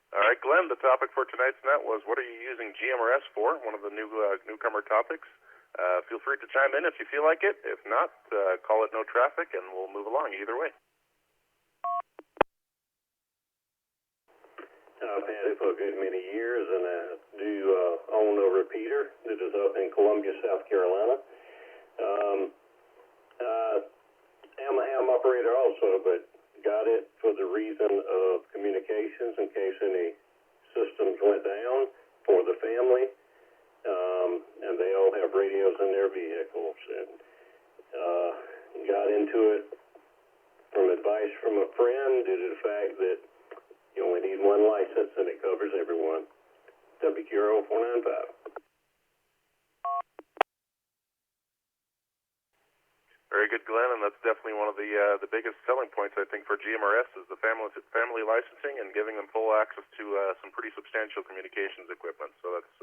All right, Glenn, the topic for tonight's net was, what are you using GMRS for? One of the newcomer topics. Feel free to chime in if you feel like it. If not, call it no traffic, and we'll move along either way. I've had it for a good many years, and I do own a repeater that is up in Columbia, South Carolina. I'm a ham operator also, but got it for the reason of communications in case any systems went down for the family. And they all have radios in their vehicles. And got into it from advice from a friend due to the fact that you only need one license and it covers everyone. WQRO 495. Very good, Glenn, and that's definitely one of the biggest selling points, I think, for GMRS is the family licensing and giving them full access to some pretty substantial communications equipment. So that's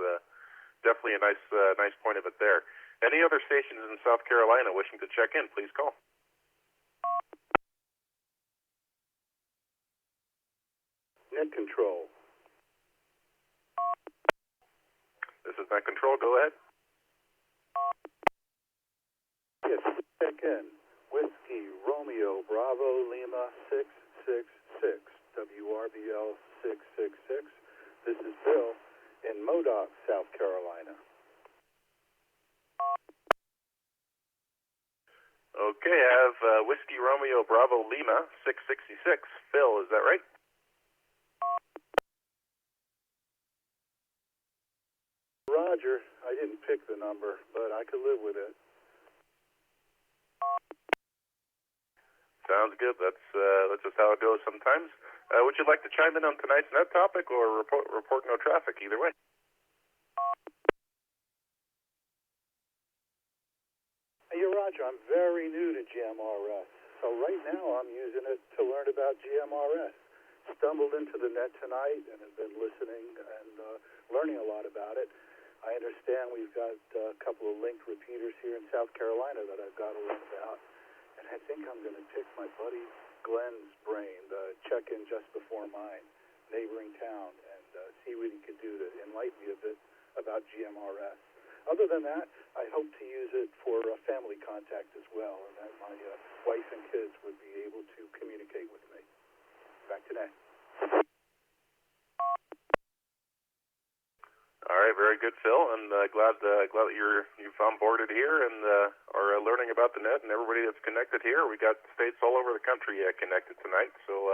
definitely a nice point of it there. Any other stations in South Carolina wishing to check in, please call. Net control. This is Net Control. Go ahead. Yes, check in. Whiskey Romeo Bravo Bravo Lima 666, WRBL 666. This is Bill in Modoc, South Carolina. Okay, I have Whiskey Romeo Bravo Lima 666. Phil, is that right? Roger, I didn't pick the number, but I could live with it. Sounds good. That's just how it goes sometimes. Would you like to chime in on tonight's net topic or report no traffic? Either way. Hey, Roger, I'm very new to GMRS, so right now I'm using it to learn about GMRS. Stumbled into the net tonight and have been listening and learning a lot about it. I understand we've got a couple of linked repeaters here in South Carolina that I've got to learn about. And I think I'm going to pick my buddy Glenn's brain, the check-in just before mine, neighboring town, and see what he could do to enlighten me a bit about GMRS. Other than that, I hope to use it for family contact as well, and that my wife and kids would be able to communicate with me. Back to Ned. All right, very good, Phil, and glad that you've onboarded here and are learning about the net and everybody that's connected here. We got states all over the country connected tonight, so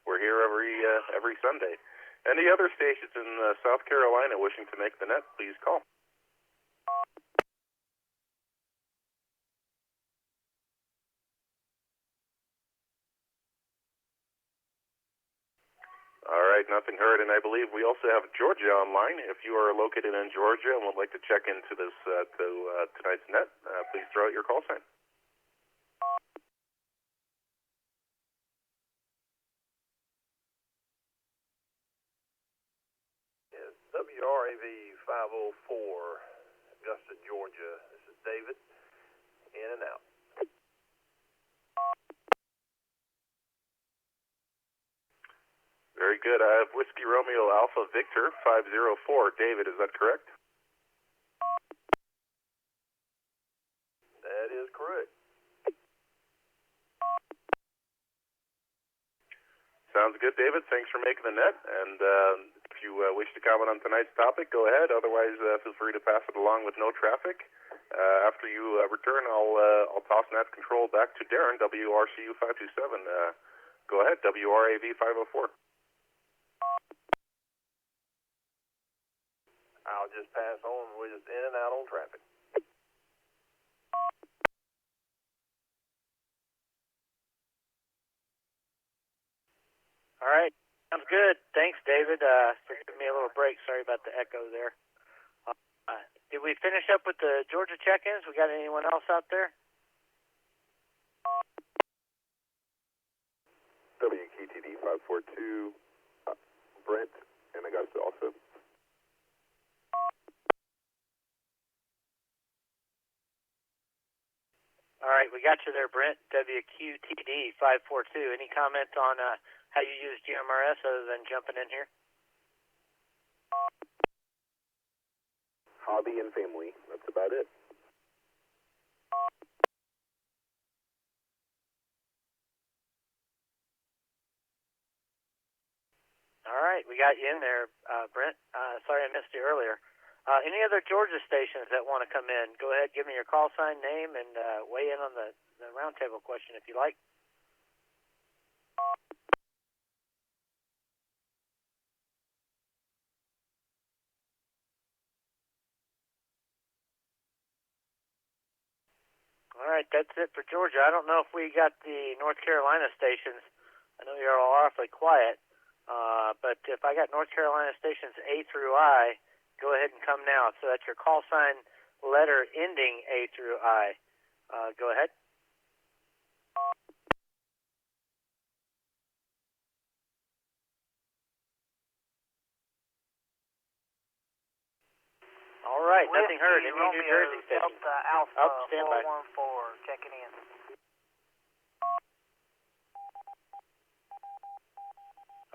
we're here every Sunday. Any other stations in South Carolina wishing to make the net, please call. All right, nothing heard, and I believe we also have Georgia online. If you are located in Georgia and would like to check into this tonight's net, please throw out your call sign. Yes, WRAV 504, Augusta, Georgia. This is David, in and out. Very good. I have Whiskey Romeo Alpha Victor 504. David, is that correct? That is correct. Sounds good, David. Thanks for making the net. And if you wish to comment on tonight's topic, go ahead. Otherwise, feel free to pass it along with no traffic. After you return, I'll toss net control back to Darren, WRCU 527. Go ahead, WRAV 504. I'll just pass on. We're just in and out on traffic. All right. Sounds good. Thanks, David, for giving me a little break. Sorry about the echo there. Did we finish up with the Georgia check-ins? We got anyone else out there? WKTD 542, Brent in Augusta also. All right, we got you there, Brent. WQTD 542. Any comment on how you use GMRS other than jumping in here? Hobby and family. That's about it. All right, we got you in there, Brent. Sorry I missed you earlier. Any other Georgia stations that want to come in, go ahead, give me your call sign, name, and weigh in on the roundtable question if you like. All right, that's it for Georgia. I don't know if we got the North Carolina stations. I know you're all awfully quiet, but if I got North Carolina stations A through I, go ahead and come now. So that's your call sign letter ending A through I. Go ahead. All right, nothing heard. Any New Jersey stations? Delta Alpha stand by. 414, checking in.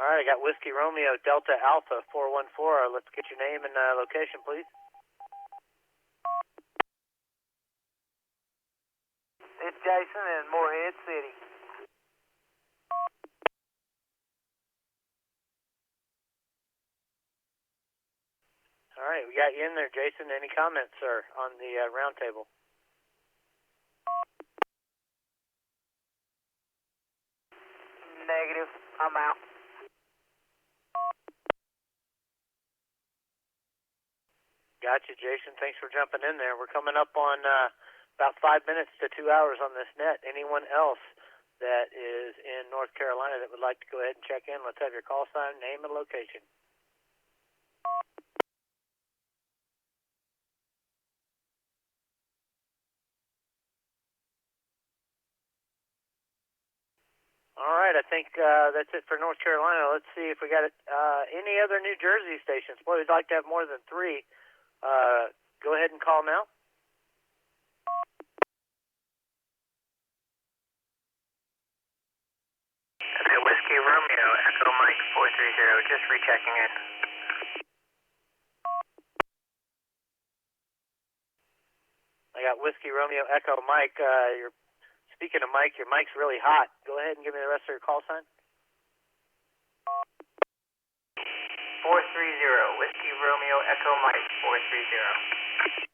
All right, I got Whiskey Romeo Delta Alpha 414. Let's get your name and location, please. It's Jason in Morehead City. right, we got you in there, Jason. Any comments, sir, on the roundtable? Negative. I'm out. Gotcha, Jason. Thanks for jumping in there. We're coming up on about 5 minutes to 2 hours on this net. Anyone else that is in North Carolina that would like to go ahead and check in, let's have your call sign, name, and location. All right, I think that's it for North Carolina. Let's see if we got any other New Jersey stations. Boy, we'd like to have more than 3. Go ahead and call now. Whiskey Romeo, Echo Mike 430, just rechecking in. I got Whiskey Romeo, Echo Mike. You're speaking of Mike, your mic's really hot. Go ahead and give me the rest of your call sign. 430, Whiskey Romeo, Echo Mike 430.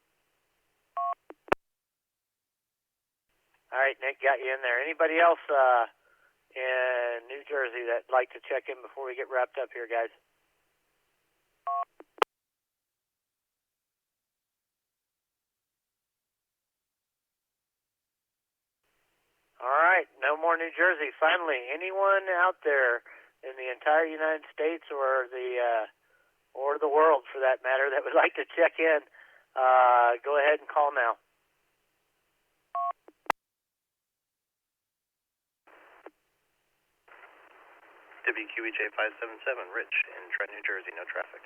All right, Nick, got you in there. Anybody else in New Jersey that'd like to check in before we get wrapped up here, guys? All right, no more New Jersey. Finally, anyone out there in the entire United States or the world, for that matter, that would like to check in, go ahead and call now. WQEJ 577, Rich in Trent, New Jersey, no traffic.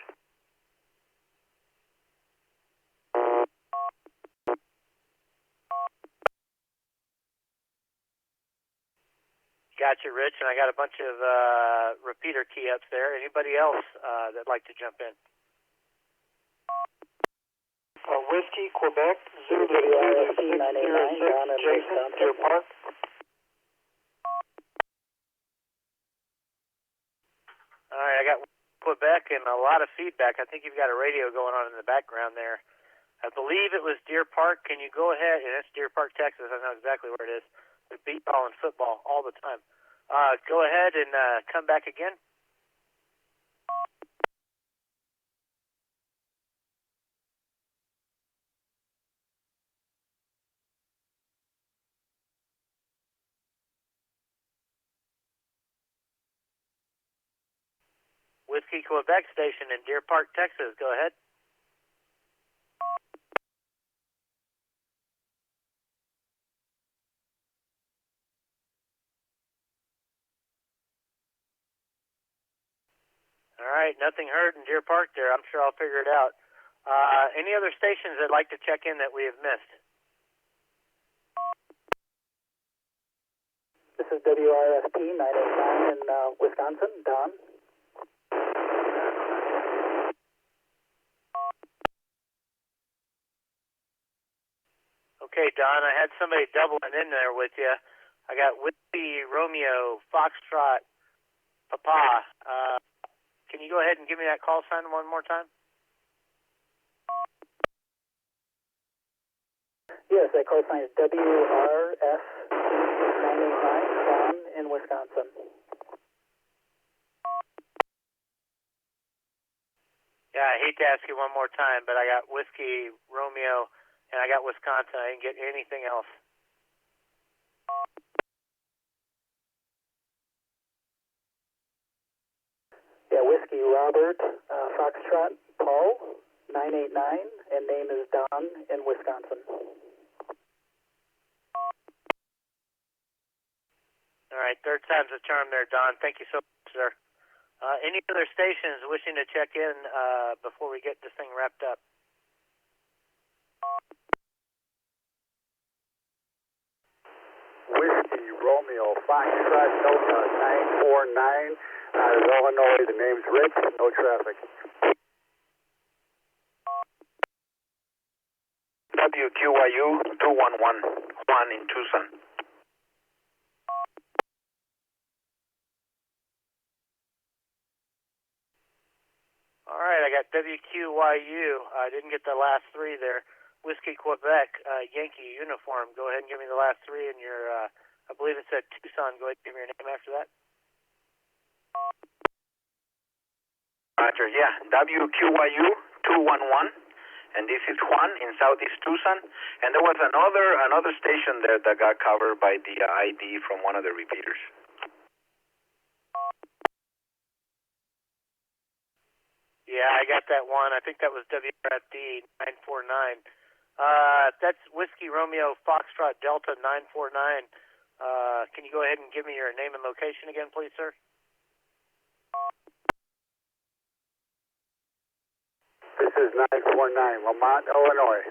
Gotcha, Rich, and I got a bunch of repeater key ups there. Anybody else that'd like to jump in? Whiskey, Quebec, Zulu 606, Jason, Deer Park. All right, I got Quebec and a lot of feedback. I think you've got a radio going on in the background there. I believe it was Deer Park. Can you go ahead? And it's Deer Park, Texas. I know exactly where it is. We beat ball and football all the time. Go ahead and come back again. Whiskey Quebec station in Deer Park, Texas. Go ahead. All right, nothing heard in Deer Park there. I'm sure I'll figure it out. Any other stations that'd like to check in that we have missed? This is WRSP 989 in Wisconsin. Don. Okay, Don, I had somebody doubling in there with you. I got Whiskey Romeo, Foxtrot, Papa. Can you go ahead and give me that call sign one more time? Yes, that call sign is WRS 989, Don in Wisconsin. Yeah, I hate to ask you one more time, but I got Whiskey Romeo and I got Wisconsin. I didn't get anything else. Yeah, Whiskey Robert, Foxtrot, Paul, 989, and name is Don in Wisconsin. All right, third time's a charm there, Don. Thank you so much, sir. Any other stations wishing to check in before we get this thing wrapped up? Whiskey Romeo Foxtrot Delta 949 out of Illinois. The name's Rich. No traffic. WQYU 211, Juan in Tucson. All right, I got WQYU. I didn't get the last three there. Whiskey Quebec, Yankee uniform. Go ahead and give me the last three in your, I believe it said Tucson. Go ahead and give me your name after that. Roger, yeah. WQYU 211, and this is Juan in Southeast Tucson. And there was another station there that got covered by the ID from one of the repeaters. Yeah, I got that one. I think that was WRFD 949. That's Whiskey Romeo Foxtrot Delta 949. Can you go ahead and give me your name and location again, please, sir? This is 949, Lamont, Illinois.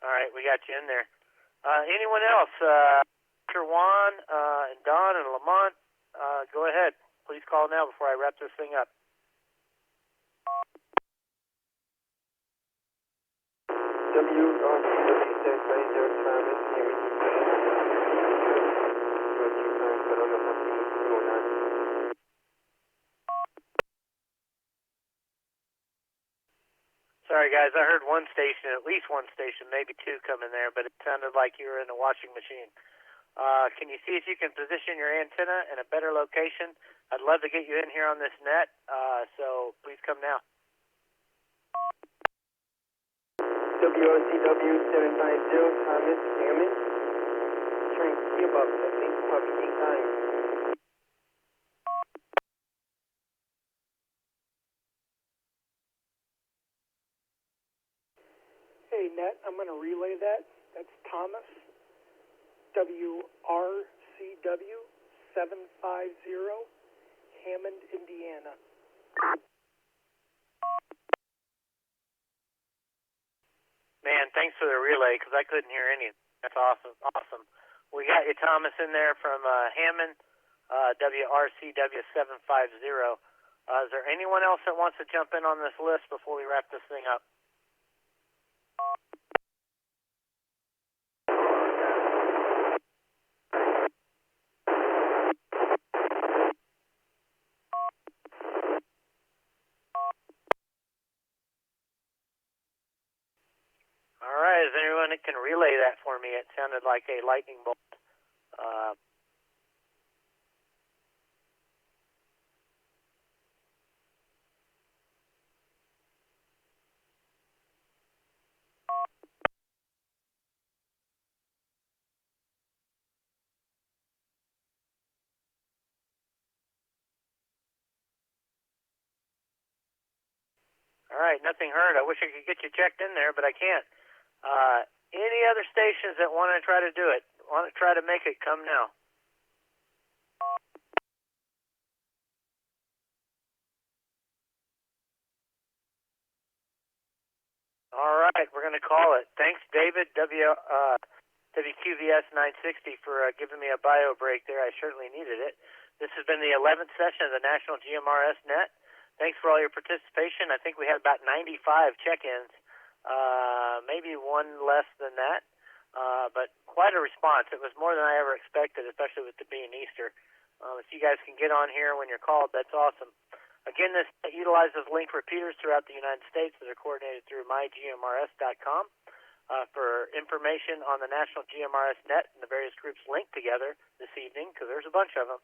All right, we got you in there. Anyone else? Mr. Juan and Don and Lamont, go ahead. Please call now before I wrap this thing up. Sorry, guys, I heard one station, at least one station, maybe two coming there, but it sounded like you were in a washing machine. Can you see if you can position your antenna in a better location? I'd love to get you in here on this net, so please come now. WRCW 750, Thomas Hammond. Trying to see about 8 times. Hey, Net, I'm going to relay that. That's Thomas, WRCW 750, Hammond, Indiana. Man, thanks for the relay, because I couldn't hear any. That's awesome. Awesome. We got you, Thomas, in there from Hammond, WRCW 750. Is there anyone else that wants to jump in on this list before we wrap this thing up? All right, is there anyone that can relay that for me? It sounded like a lightning bolt. All right, nothing heard. I wish I could get you checked in there, but I can't. Any other stations that want to try to do it? Want to try to make it? Come now. All right, we're going to call it. Thanks, David, WQVS 960, for giving me a bio break there. I certainly needed it. This has been the 11th session of the National GMRS Net. Thanks for all your participation. I think we had about 95 check-ins, maybe one less than that, but quite a response. It was more than I ever expected, especially with it being Easter. If you guys can get on here when you're called, that's awesome. Again, this utilizes link repeaters throughout the United States that are coordinated through mygmrs.com. For information on the National GMRS Net and the various groups linked together this evening, because there's a bunch of them,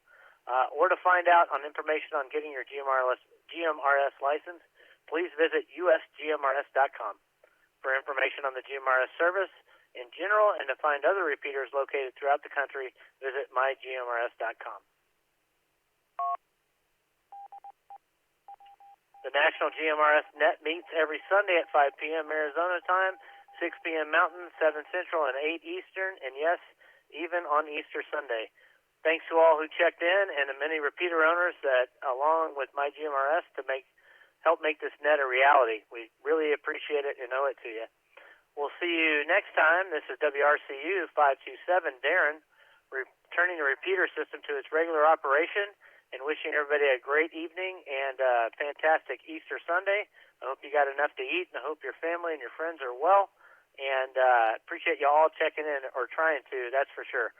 or to find out on information on getting your GMRS license, please visit usgmrs.com. For information on the GMRS service in general and to find other repeaters located throughout the country, visit mygmrs.com. The National GMRS Net meets every Sunday at 5 p.m. Arizona time, 6 p.m. Mountain, 7 Central, and 8 Eastern, and yes, even on Easter Sunday. Thanks to all who checked in and the many repeater owners that, along with MyGMRS, to help make this net a reality. We really appreciate it and owe it to you. We'll see you next time. This is WRCU 527, Darren, returning the repeater system to its regular operation and wishing everybody a great evening and a fantastic Easter Sunday. I hope you got enough to eat, and I hope your family and your friends are well. and appreciate you all checking in, or trying to, that's for sure.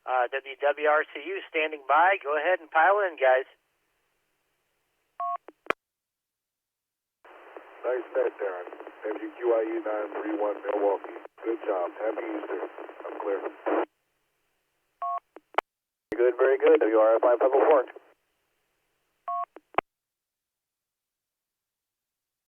WWRCU standing by. Go ahead and pile in, guys. Nice net, Darren. WQIE 931 Milwaukee. Good job. Happy Easter. I'm clear. Very good, very good. WRF 5504.